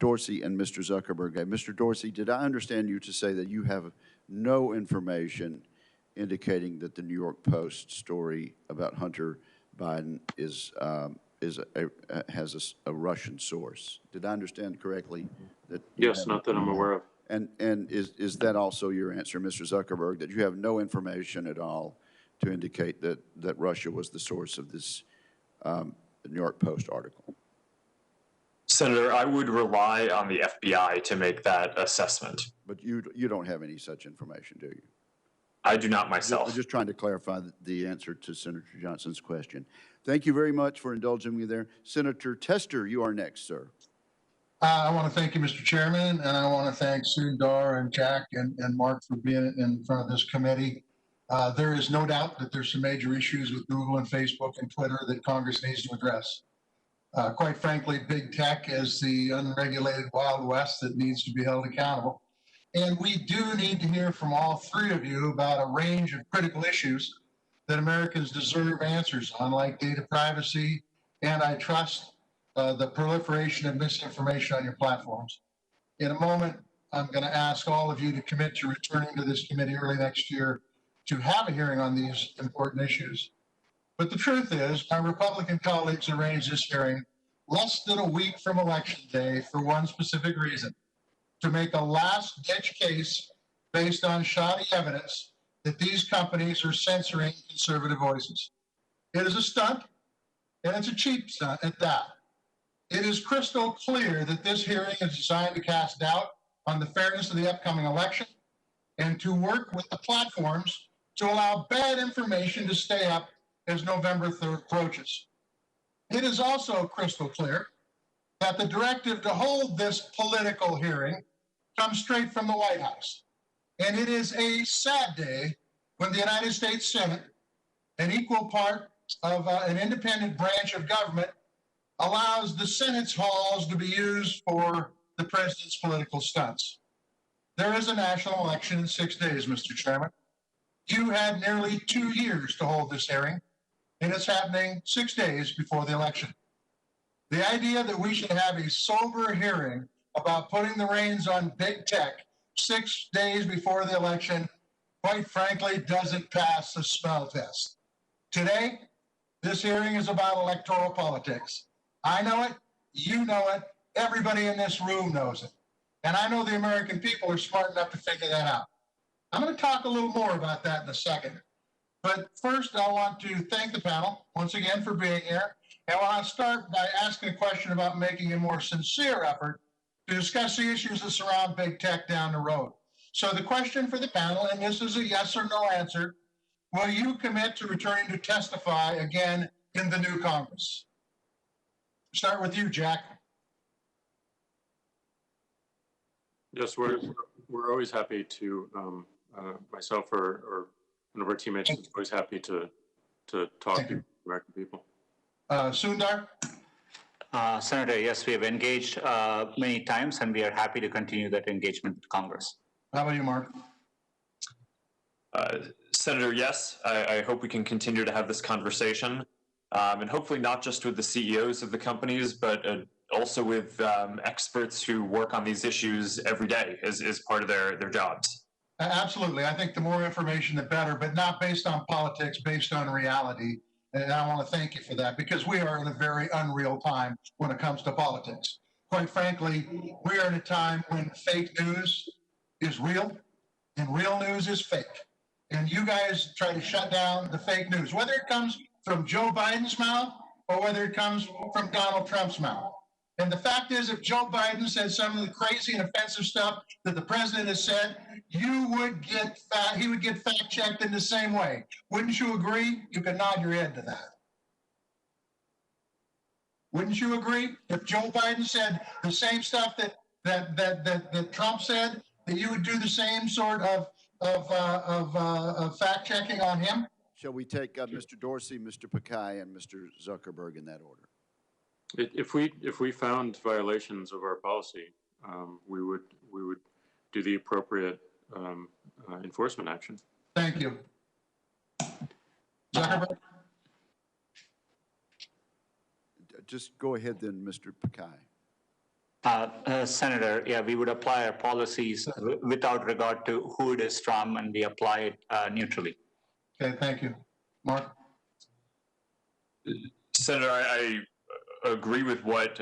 [SPEAKER 5] Dorsey and Mr. Zuckerberg gave. Mr. Dorsey, did I understand you to say that you have no information indicating that the New York Post story about Hunter Biden has a Russian source? Did I understand correctly? That
[SPEAKER 2] yes, not that I'm aware of.
[SPEAKER 5] And is that also your answer, Mr. Zuckerberg, that you have no information at all to indicate that Russia was the source of this New York Post article?
[SPEAKER 4] Senator, I would rely on the FBI to make that assessment.
[SPEAKER 5] But you don't have any such information, do you?
[SPEAKER 4] I do not myself.
[SPEAKER 5] I'm just trying to clarify the answer to Senator Johnson's question. Thank you very much for indulging me there. Senator Tester, you are next, sir.
[SPEAKER 12] I want to thank you, Mr. Chairman, and I want to thank Sundar and Jack and Mark for being in front of this committee. There is no doubt that there's some major issues with Google and Facebook and Twitter that Congress needs to address. Quite frankly, big tech is the unregulated Wild West that needs to be held accountable. And we do need to hear from all three of you about a range of critical issues that Americans deserve answers on, like data privacy, antitrust, the proliferation of misinformation on your platforms. In a moment, I'm going to ask all of you to commit to returning to this committee early next year to have a hearing on these important issues. But the truth is, my Republican colleagues arranged this hearing less than a week from Election Day for one specific reason: to make a last-ditch case based on shoddy evidence that these companies are censoring conservative voices. It is a stunt, and it's a cheap stunt at that. It is crystal clear that this hearing is designed to cast doubt on the fairness of the upcoming election and to work with the platforms to allow bad information to stay up as November 3rd approaches. It is also crystal clear that the directive to hold this political hearing comes straight from the White House. And it is a sad day when the United States Senate, an equal part of an independent branch of government, allows the Senate's halls to be used for the president's political stunts. There is a national election in 6 days, Mr. Chairman. You had nearly 2 years to hold this hearing, and it's happening 6 days before the election. The idea that we should have a sober hearing about putting the reins on big tech 6 days before the election, quite frankly, doesn't pass the smell test. Today, this hearing is about electoral politics. I know it, you know it, everybody in this room knows it. And I know the American people are smart enough to figure that out. I'm going to talk a little more about that in a second. But first, I want to thank the panel once again for being here. And I want to start by asking a question about making a more sincere effort to discuss the issues that surround big tech down the road. So the question for the panel, and this is a yes or no answer: will you commit to returning to testify again in the new Congress? Start with you, Jack.
[SPEAKER 2] Yes, we're always happy to, myself or one of our teammates is always happy to talk to American people.
[SPEAKER 12] Sundar?
[SPEAKER 3] Senator, yes, we have engaged many times, and we are happy to continue that engagement with Congress.
[SPEAKER 12] How about you, Mark?
[SPEAKER 4] Senator, yes, I hope we can continue to have this conversation, and hopefully not just with the CEOs of the companies, but also with experts who work on these issues every day as part of their jobs.
[SPEAKER 12] Absolutely. I think the more information, the better, but not based on politics, based on reality. And I want to thank you for that, because we are in a very unreal time when it comes to politics. Quite frankly, we are in a time when fake news is real and real news is fake. And you guys try to shut down the fake news, whether it comes from Joe Biden's mouth or whether it comes from Donald Trump's mouth. And the fact is, if Joe Biden said some of the crazy and offensive stuff that the president has said, he would get fact-checked in the same way. Wouldn't you agree? You can nod your head to that. Wouldn't you agree? If Joe Biden said the same stuff that Trump said, that you would do the same sort of fact-checking on him?
[SPEAKER 5] Shall we take Mr. Dorsey, Mr. Pakai, and Mr. Zuckerberg in that order?
[SPEAKER 2] If we found violations of our policy, we would do the appropriate enforcement action.
[SPEAKER 12] Thank you. Zuckerberg?
[SPEAKER 5] Just go ahead then, Mr. Pakai.
[SPEAKER 3] Senator, yeah, we would apply our policies without regard to who it is from, and we apply it neutrally.
[SPEAKER 12] Okay, thank you. Mark?
[SPEAKER 4] Senator, I agree with what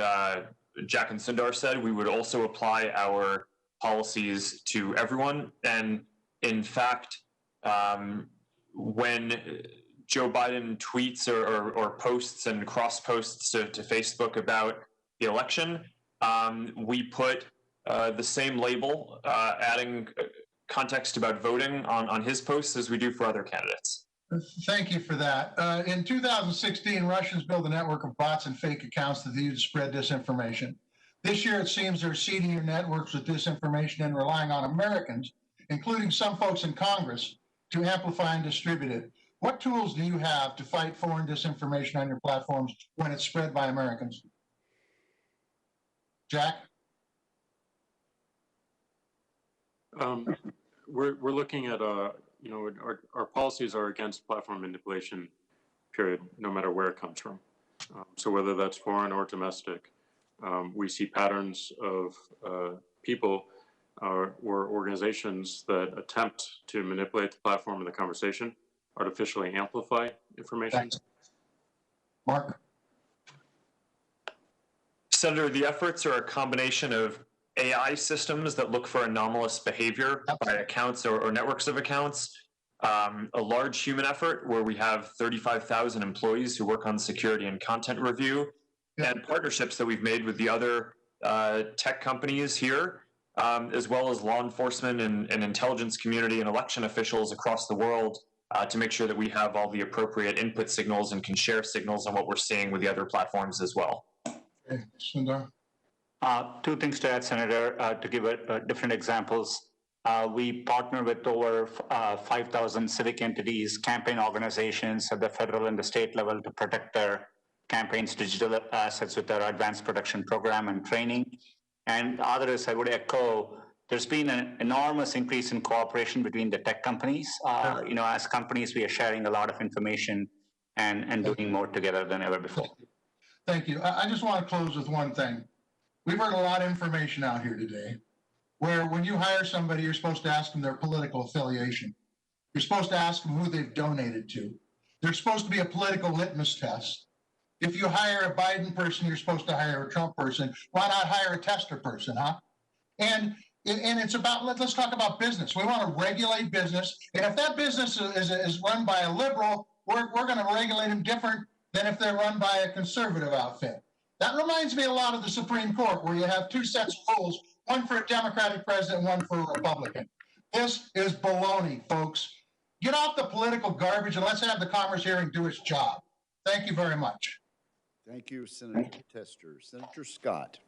[SPEAKER 4] Jack and Sundar said. We would also apply our policies to everyone. And in fact, when Joe Biden tweets or posts and cross posts to Facebook about the election, we put the same label, adding context about voting on his posts as we do for other candidates.
[SPEAKER 12] Thank you for that. In 2016, Russians built a network of bots and fake accounts that they use to spread disinformation. This year, it seems they're seeding your networks with disinformation and relying on Americans, including some folks in Congress, to amplify and distribute it. What tools do you have to fight foreign disinformation on your platforms when it's spread by Americans? Jack?
[SPEAKER 2] We're looking at our policies are against platform manipulation, period, no matter where it comes from. So whether that's foreign or domestic, we see patterns of people or organizations that attempt to manipulate the platform and the conversation, artificially amplify information.
[SPEAKER 12] Thanks. Mark?
[SPEAKER 4] Senator, the efforts are a combination of AI systems that look for anomalous behavior by accounts or networks of accounts, a large human effort where we have 35,000 employees who work on security and content review, and partnerships that we've made with the other tech companies here, as well as law enforcement and intelligence community and election officials across the world to make sure that we have all the appropriate input signals and can share signals on what we're seeing with the other platforms as well.
[SPEAKER 12] Okay, Sundar?
[SPEAKER 3] Two things to add, Senator, to give different examples. We partner with over 5,000 civic entities, campaign organizations at the federal and the state level to protect their campaigns' digital assets with our advanced protection program and training. And others, I would echo, there's been an enormous increase in cooperation between the tech companies. As companies, we are sharing a lot of information and doing more together than ever before.
[SPEAKER 12] Thank you. I just want to close with one thing. We've heard a lot of information out here today where when you hire somebody, you're supposed to ask them their political affiliation. You're supposed to ask them who they've donated to. There's supposed to be a political litmus test. If you hire a Biden person, you're supposed to hire a Trump person. Why not hire a tester person, huh? And it's about, let's talk about business. We want to regulate business. And if that business is run by a liberal, we're going to regulate them different than if they're run by a conservative outfit. That reminds me a lot of the Supreme Court, where you have two sets of rules, one for a Democratic president, one for a Republican. This is baloney, folks. Get off the political garbage and let's have the Commerce hearing do its job. Thank you very much.
[SPEAKER 5] Thank you, Senator Tester. Senator Scott.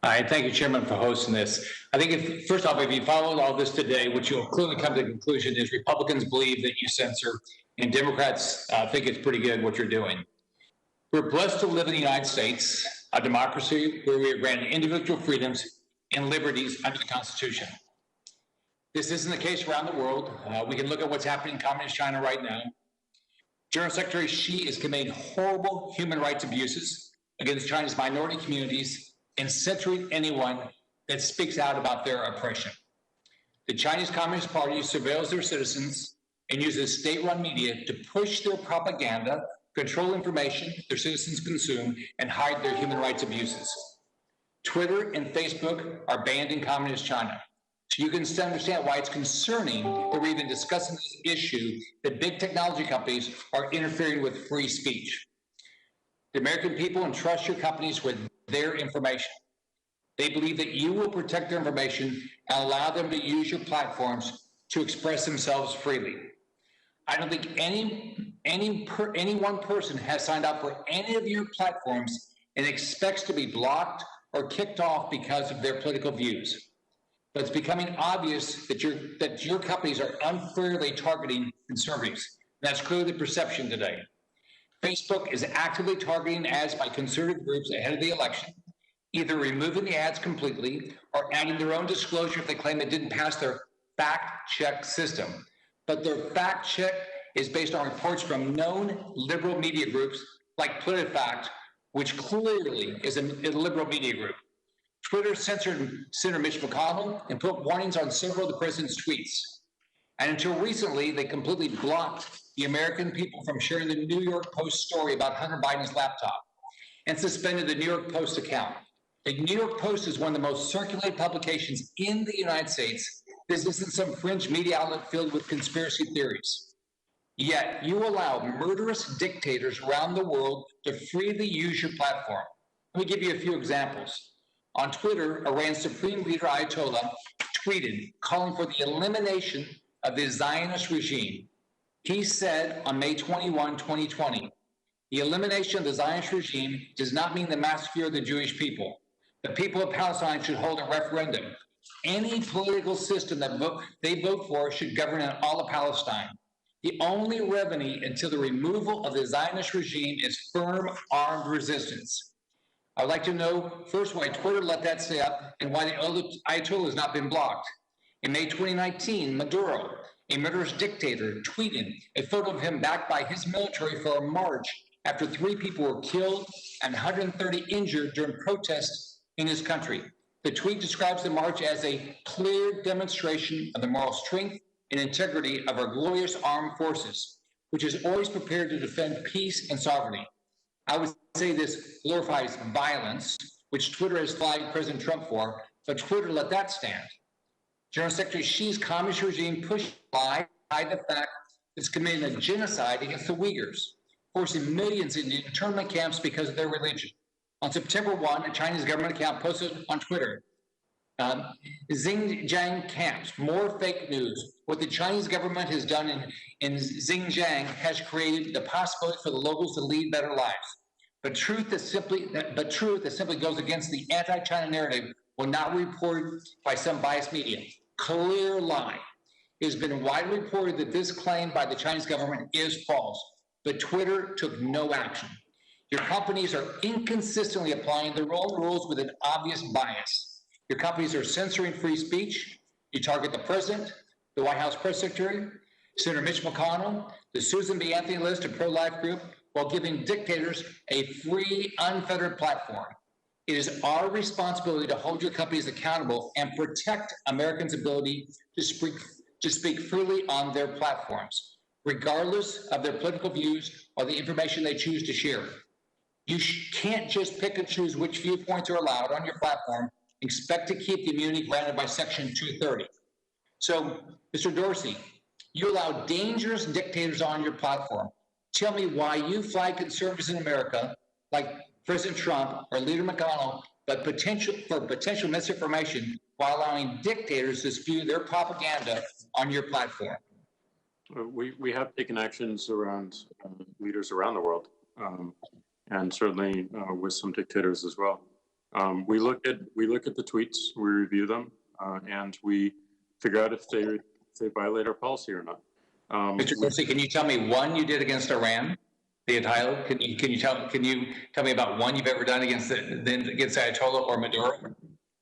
[SPEAKER 13] All right, thank you, Chairman, for hosting this. I think, first off, if you followed all this today, what you'll clearly come to the conclusion is Republicans believe that you censor, and Democrats think it's pretty good what you're doing. We're blessed to live in the United States, a democracy where we are granted individual freedoms and liberties under the Constitution. This isn't the case around the world. We can look at what's happening in Communist China right now. General Secretary Xi is committing horrible human rights abuses against China's minority communities and censoring anyone that speaks out about their oppression. The Chinese Communist Party surveils their citizens and uses state-run media to push their propaganda, control information their citizens consume, and hide their human rights abuses. Twitter and Facebook are banned in Communist China. So you can understand why it's concerning that we're even discussing this issue, that big technology companies are interfering with free speech. The American people entrust your companies with their information. They believe that you will protect their information and allow them to use your platforms to express themselves freely. I don't think any one person has signed up for any of your platforms and expects to be blocked or kicked off because of their political views. But it's becoming obvious that your companies are unfairly targeting conservatives. That's clearly the perception today. Facebook is actively targeting ads by conservative groups ahead of the election, either removing the ads completely or adding their own disclosure if they claim it didn't pass their fact check system. But their fact check is based on reports from known liberal media groups like PolitiFact, which clearly is a liberal media group. Twitter censored Senator Mitch McConnell and put warnings on several of the president's tweets. And until recently, they completely blocked the American people from sharing the New York Post story about Hunter Biden's laptop and suspended the New York Post account. The New York Post is one of the most circulated publications in the United States. This isn't some fringe media outlet filled with conspiracy theories. Yet you allow murderous dictators around the world to freely use your platform. Let me give you a few examples. On Twitter, Iran's Supreme Leader Ayatollah tweeted calling for the elimination of the Zionist regime. He said on May 21, 2020, the elimination of the Zionist regime does not mean the massacre of the Jewish people. The people of Palestine should hold a referendum. Any political system that they vote for should govern in all of Palestine. The only remedy until the removal of the Zionist regime is firm armed resistance. I'd like to know first why Twitter let that stay up and why the Ayatollah has not been blocked. In May 2019, Maduro, a murderous dictator, tweeted a photo of him backed by his military for a march after 3 people were killed and 130 injured during protests in his country. The tweet describes the march as a clear demonstration of the moral strength and integrity of our glorious armed forces, which is always prepared to defend peace and sovereignty. I would say this glorifies violence, which Twitter has flagged President Trump for, but Twitter let that stand. General Secretary Xi's communist regime pushed by the fact it's committing a genocide against the Uyghurs, forcing millions into internment camps because of their religion. On September 1, a Chinese government account posted on Twitter, Xinjiang camps, more fake news. What the Chinese government has done in Xinjiang has created the possibility for the locals to lead better lives. But truth that simply goes against the anti-China narrative will not be reported by some biased media. Clear lie. It has been widely reported that this claim by the Chinese government is false, but Twitter took no action. Your companies are inconsistently applying their own rules with an obvious bias. Your companies are censoring free speech. You target the president, the White House press secretary, Senator Mitch McConnell, the Susan B. Anthony list, a pro-life group, while giving dictators a free, unfettered platform. It is our responsibility to hold your companies accountable and protect Americans' ability to speak freely on their platforms, regardless of their political views or the information they choose to share. You can't just pick and choose which viewpoints are allowed on your platform, expect to keep the immunity granted by Section 230. So, Mr. Dorsey, you allow dangerous dictators on your platform. Tell me why you flag conservatives in America, like President Trump or Leader McConnell, but potential misinformation while allowing dictators to spew their propaganda on your platform.
[SPEAKER 2] We have taken actions around leaders around the world, and certainly with some dictators as well. We look at the tweets, we review them, and we figure out if they violate our policy or not.
[SPEAKER 13] Mr. Dorsey, can you tell me one you did against Iran? The Ayatollah? Can you tell me about one you've ever done against Ayatollah or Maduro?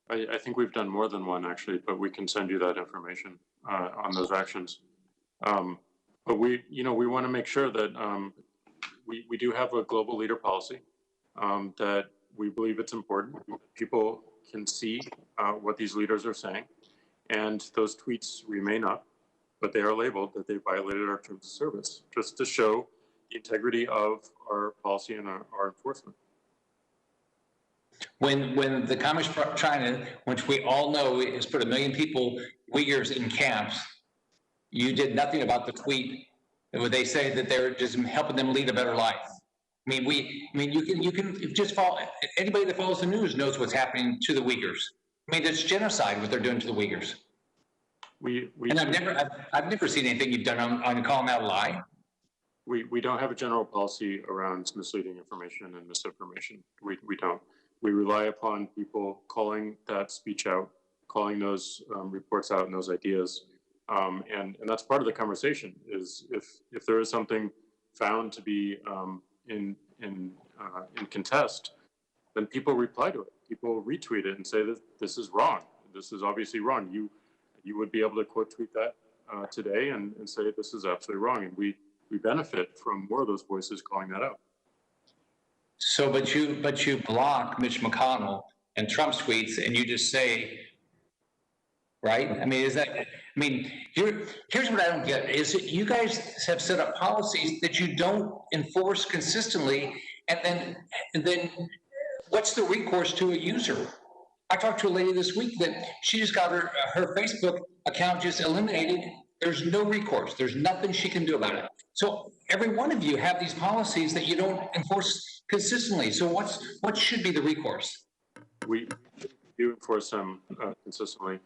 [SPEAKER 2] I think we've done more than one actually, but we can send you that information on those actions. But we want to make sure that we do have a global leader policy, that we believe it's important. People can see what these leaders are saying, and those tweets remain up, but they are labeled that they violated our terms of service, just to show the integrity of our policy and our enforcement.
[SPEAKER 13] When the Communist China, which we all know has put 1 million people, Uyghurs, in camps, you did nothing about the tweet where they say that they're just helping them lead a better life. I mean, you can just follow. Anybody that follows the news knows what's happening to the Uyghurs. I mean, it's genocide what they're doing to the Uyghurs. And I've never seen anything you've done on calling out a lie.
[SPEAKER 2] We don't have a general policy around misleading information and misinformation. We don't. We rely upon people calling that speech out, calling those reports out and those ideas, And that's part of the conversation is if there is something found to be in contest, then people reply to it. People retweet it and say that this is wrong. This is obviously wrong. You would be able to quote tweet that today and say this is absolutely wrong. And we benefit from more of those voices calling that out.
[SPEAKER 13] So, but you block Mitch McConnell and Trump's tweets, and you just say, right? I mean, here's what I don't get is that you guys have set up policies that you don't enforce consistently, and then what's the recourse to a user? I talked to a lady this week that she just got her Facebook account just eliminated. There's no recourse. There's nothing she can do about it. So every one of you have these policies that you don't enforce consistently. So what should be the recourse?
[SPEAKER 2] We do enforce them consistently.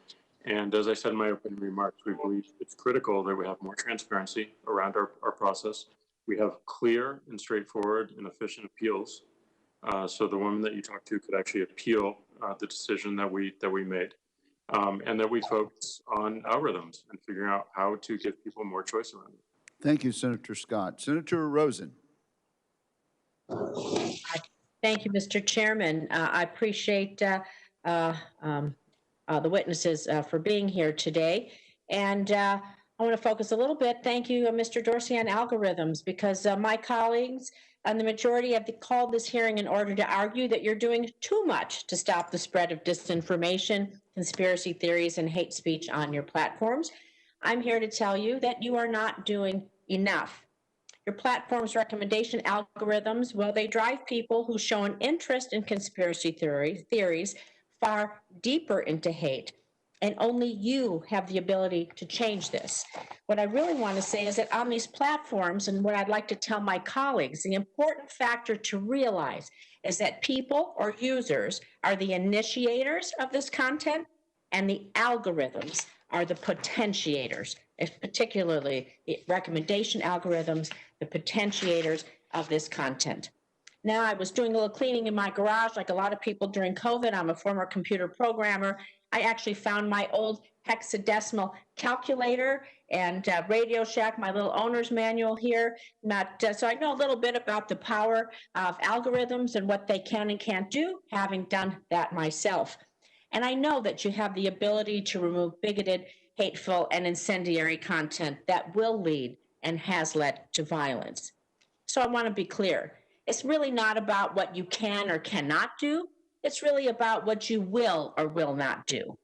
[SPEAKER 2] And as I said in my opening remarks, we believe it's critical that we have more transparency around our process. We have clear and straightforward and efficient appeals. So the woman that you talked to could actually appeal the decision that we made. And that we focus on algorithms and figuring out how to give people more choice around it.
[SPEAKER 5] Thank you, Senator Scott. Senator Rosen.
[SPEAKER 14] Thank you, Mr. Chairman. I appreciate the witnesses for being here today. And I want to focus a little bit, thank you, Mr. Dorsey, on algorithms, because my colleagues and the majority have called this hearing in order to argue that you're doing too much to stop the spread of disinformation, conspiracy theories, and hate speech on your platforms. I'm here to tell you that you are not doing enough. Your platform's recommendation algorithms, well, they drive people who show an interest in conspiracy theories far deeper into hate. And only you have the ability to change this. What I really want to say is that on these platforms, and what I'd like to tell my colleagues, the important factor to realize is that people or users are the initiators of this content, and the algorithms are the potentiators, particularly the recommendation algorithms, the potentiators of this content. Now, I was doing a little cleaning in my garage like a lot of people during COVID. I'm a former computer programmer. I actually found my old hexadecimal calculator and Radio Shack, my little owner's manual here. So I know a little bit about the power of algorithms and what they can and can't do, having done that myself. And I know that you have the ability to remove bigoted, hateful, and incendiary content that will lead and has led to violence. So I want to be clear. It's really not about what you can or cannot do. It's really about what you will or will not do.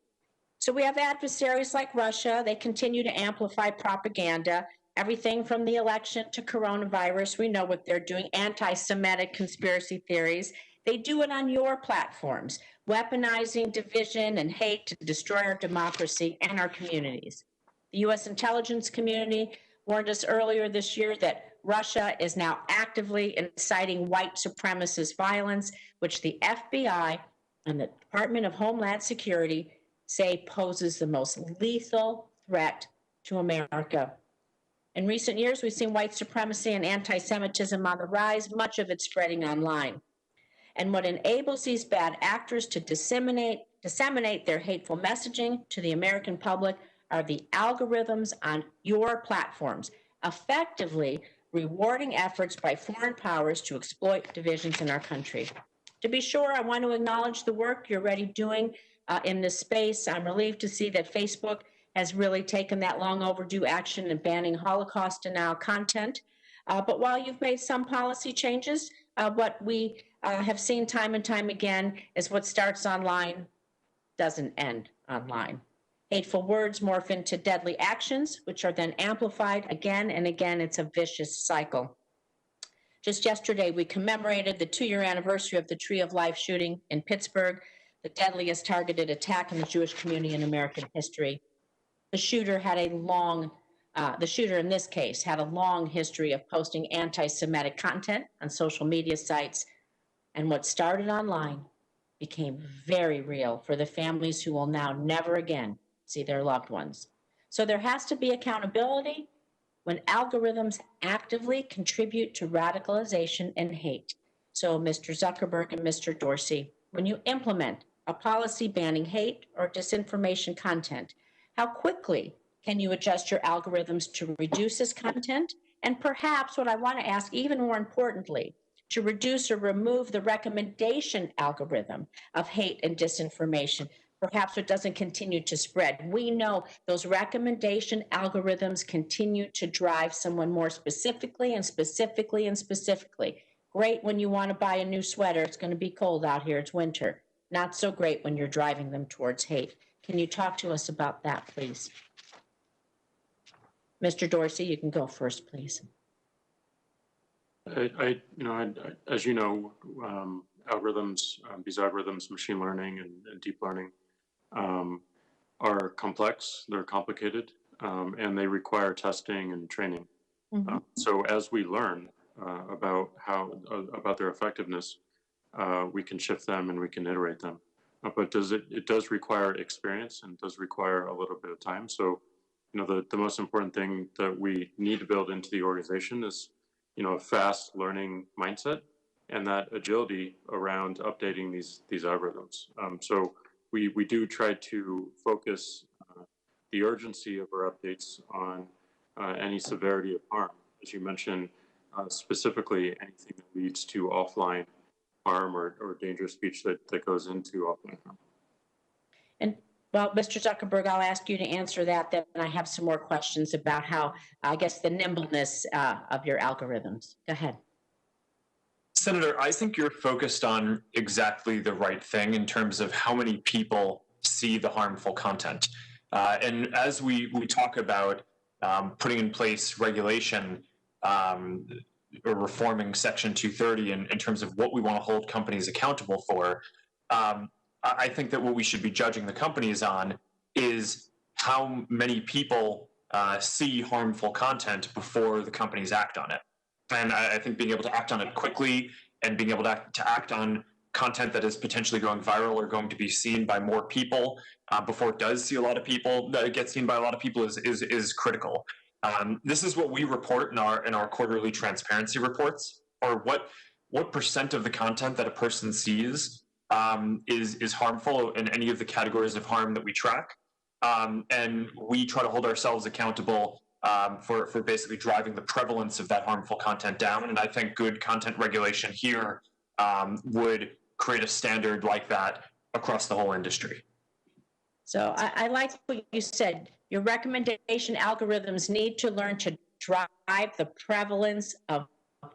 [SPEAKER 14] So we have adversaries like Russia. They continue to amplify propaganda, everything from the election to coronavirus. We know what they're doing, anti-Semitic conspiracy theories. They do it on your platforms, weaponizing division and hate to destroy our democracy and our communities. The U.S. intelligence community warned us earlier this year that Russia is now actively inciting white supremacist violence, which the FBI and the Department of Homeland Security say poses the most lethal threat to America. In recent years, we've seen white supremacy and anti-Semitism on the rise, much of it spreading online. And what enables these bad actors to disseminate their hateful messaging to the American public are the algorithms on your platforms, effectively rewarding efforts by foreign powers to exploit divisions in our country. To be sure, I want to acknowledge the work you're already doing in this space. I'm relieved to see that Facebook has really taken that long overdue action in banning Holocaust denial content. But while you've made some policy changes, what we have seen time and time again is what starts online doesn't end online. Hateful words morph into deadly actions, which are then amplified again and again. It's a vicious cycle. Just yesterday, we commemorated the 2-year anniversary of the Tree of Life shooting in Pittsburgh, the deadliest targeted attack in the Jewish community in American history. The shooter in this case had a long history of posting anti-Semitic content on social media sites, and what started online became very real for the families who will now never again see their loved ones. So there has to be accountability when algorithms actively contribute to radicalization and hate. So Mr. Zuckerberg and Mr. Dorsey, when you implement a policy banning hate or disinformation content, how quickly Can you adjust your algorithms to reduce this content? And perhaps what I want to ask, even more importantly, to reduce or remove the recommendation algorithm of hate and disinformation, perhaps it doesn't continue to spread. We know those recommendation algorithms continue to drive someone more specifically and specifically and specifically. Great when you want to buy a new sweater, it's going to be cold out here, it's winter. Not so great when you're driving them towards hate. Can you talk to us about that, please? Mr. Dorsey, you can go first, please.
[SPEAKER 2] As you know, algorithms, these algorithms, machine learning and deep learning, are complex, they're complicated, and they require testing and training.
[SPEAKER 14] Mm-hmm.
[SPEAKER 2] So as we learn about their effectiveness, we can shift them and we can iterate them. But it does require experience and does require a little bit of time. So, the most important thing that we need to build into the organization is, a fast learning mindset and that agility around updating these algorithms. So we do try to focus the urgency of our updates on any severity of harm. As you mentioned, specifically anything that leads to offline harm or dangerous speech that goes into offline harm.
[SPEAKER 14] And well, Mr. Zuckerberg, I'll ask you to answer that. Then I have some more questions about how, I guess, the nimbleness of your algorithms. Go ahead.
[SPEAKER 4] Senator, I think you're focused on exactly the right thing in terms of how many people see the harmful content. And as we talk about putting in place regulation or reforming Section 230 in terms of what we want to hold companies accountable for, I think that what we should be judging the companies on is how many people see harmful content before the companies act on it. And I think being able to act on it quickly and being able to act on content that is potentially going viral or going to be seen by more people before it does see a lot of people, that it gets seen by a lot of people is critical. This is what we report in our quarterly transparency reports, or what percent of the content that a person sees is harmful in any of the categories of harm that we track. And we try to hold ourselves accountable for basically driving the prevalence of that harmful content down. And I think good content regulation here would create a standard like that across the whole industry.
[SPEAKER 14] So I like what you said. Your recommendation algorithms need to learn to drive the prevalence of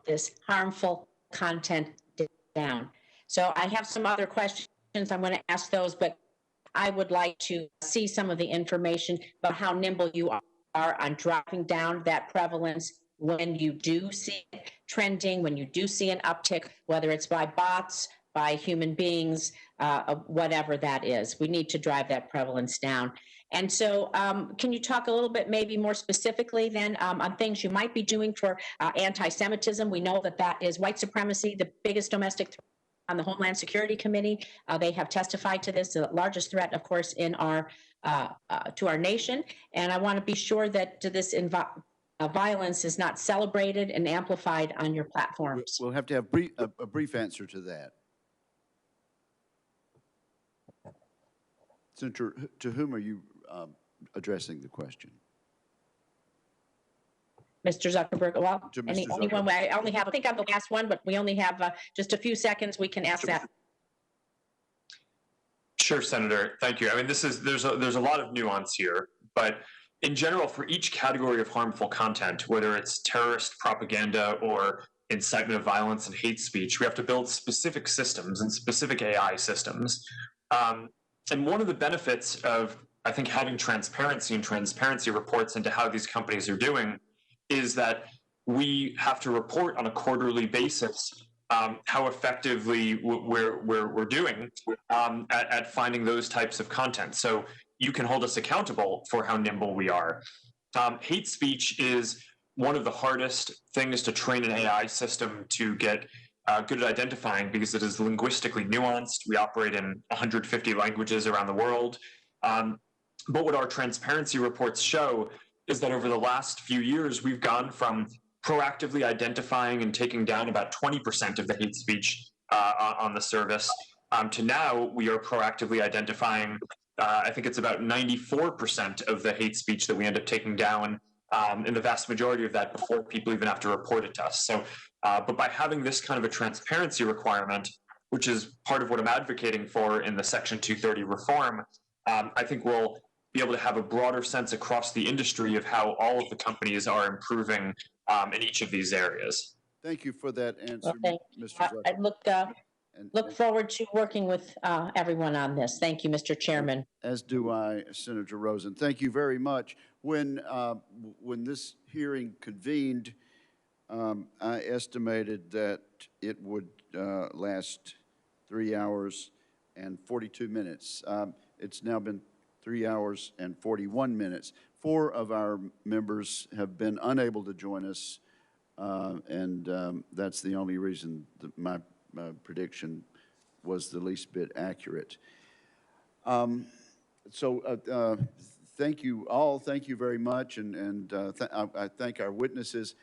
[SPEAKER 14] this harmful content down. So I have some other questions. I'm going to ask those, but I would like to see some of the information about how nimble you are on driving down that prevalence when you do see it trending, when you do see an uptick, whether it's by bots, by human beings, whatever that is. We need to drive that prevalence down. And so can you talk a little bit maybe more specifically then on things you might be doing for anti-Semitism? We know that is white supremacy, the biggest domestic threat on the Homeland Security Committee. They have testified to this, the largest threat, of course, in to our nation. And I want to be sure that this violence is not celebrated and amplified on your platforms.
[SPEAKER 5] We'll have to have a brief answer to that. Senator, to whom are you addressing the question?
[SPEAKER 14] Mr. Zuckerberg, well,
[SPEAKER 5] To Mr. Zuckerberg.
[SPEAKER 14] Anyone, I only have, I think I'm the last one, but we only have just a few seconds. We can ask that.
[SPEAKER 4] Sure, Senator. Thank you. I mean, there's a lot of nuance here, but in general, for each category of harmful content, whether it's terrorist propaganda or incitement of violence and hate speech, we have to build specific systems and specific AI systems. And one of the benefits of, I think, having transparency and transparency reports into how these companies are doing is that we have to report on a quarterly basis how effectively we're doing at finding those types of content. So you can hold us accountable for how nimble we are. Hate speech is one of the hardest things to train an AI system to get good at identifying because it is linguistically nuanced. We operate in 150 languages around the world. But what our transparency reports show is that over the last few years, we've gone from proactively identifying and taking down about 20% of the hate speech on the service to now we are proactively identifying I think it's about 94% of the hate speech that we end up taking down, and the vast majority of that before people even have to report it to us. So, but by having this kind of a transparency requirement, which is part of what I'm advocating for in the Section 230 reform, I think we'll be able to have a broader sense across the industry of how all of the companies are improving in each of these areas.
[SPEAKER 5] Thank you for that answer,
[SPEAKER 14] Okay.
[SPEAKER 5] Mr.
[SPEAKER 14] I
[SPEAKER 5] Zuckerberg.
[SPEAKER 14] look forward to working with everyone on this. Thank you, Mr. Chairman.
[SPEAKER 5] As do I, Senator Rosen. Thank you very much. When this hearing convened, I estimated that it would last 3 hours and 42 minutes. It's now been 3 hours and 41 minutes. 4 of our members have been unable to join us, and that's the only reason that my prediction was the least bit accurate. Thank you all. Thank you very much, and I thank our witnesses.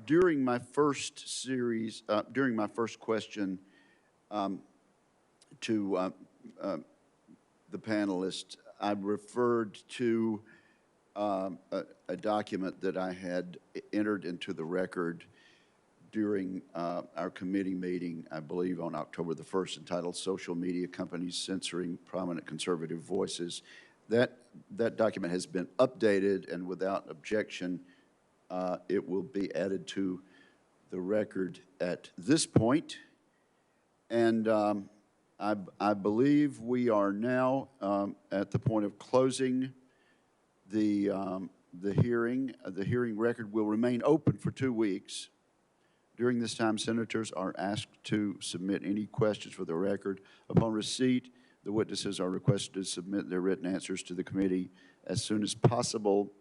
[SPEAKER 5] During my first series, during my first question to the panelists, I referred to a document that I had entered into the record during our committee meeting, I believe on October the 1st, entitled Social Media Companies Censoring Prominent Conservative Voices. That document has been updated, and without objection, it will be added to the record at this point. And I believe we are now at the point of closing the hearing. The hearing record will remain open for 2 weeks. During this time, senators are asked to submit any questions for the record. Upon receipt, the witnesses are requested to submit their written answers to the committee as soon as possible,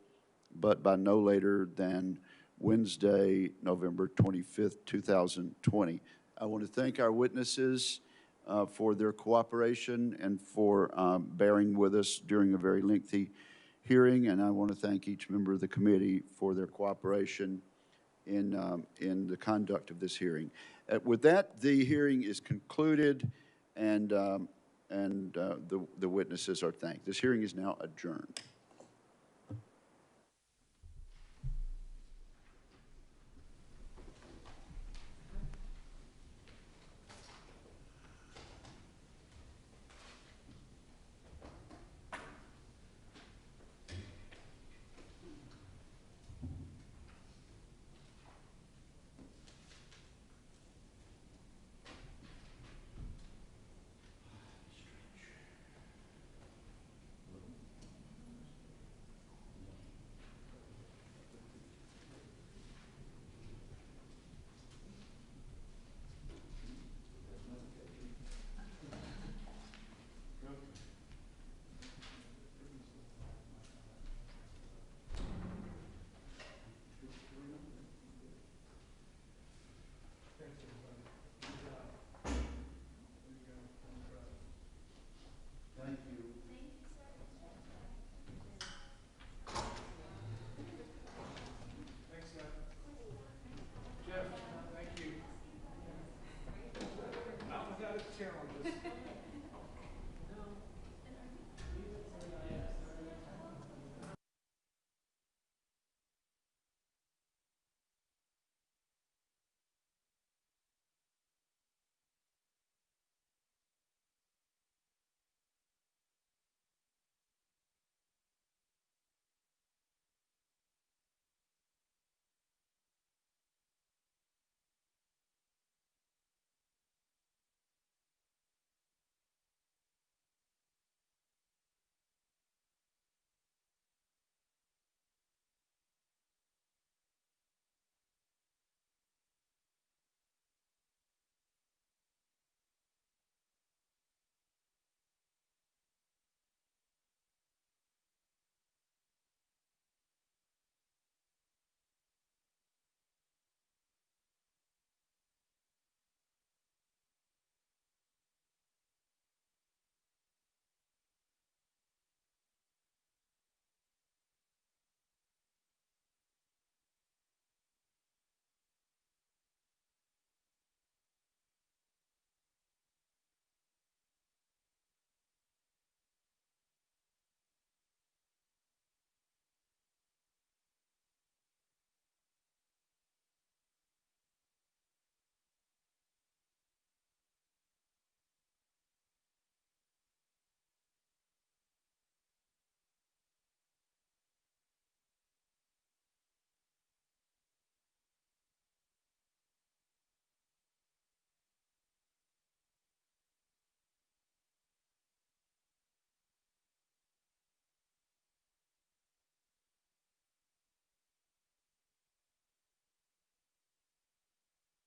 [SPEAKER 5] but by no later than Wednesday, November 25th, 2020. I want to thank our witnesses for their cooperation and for bearing with us during a very lengthy hearing, and I want to thank each member of the committee for their cooperation in the conduct of this hearing. With that, the hearing is concluded, and the witnesses are thanked. This hearing is now adjourned.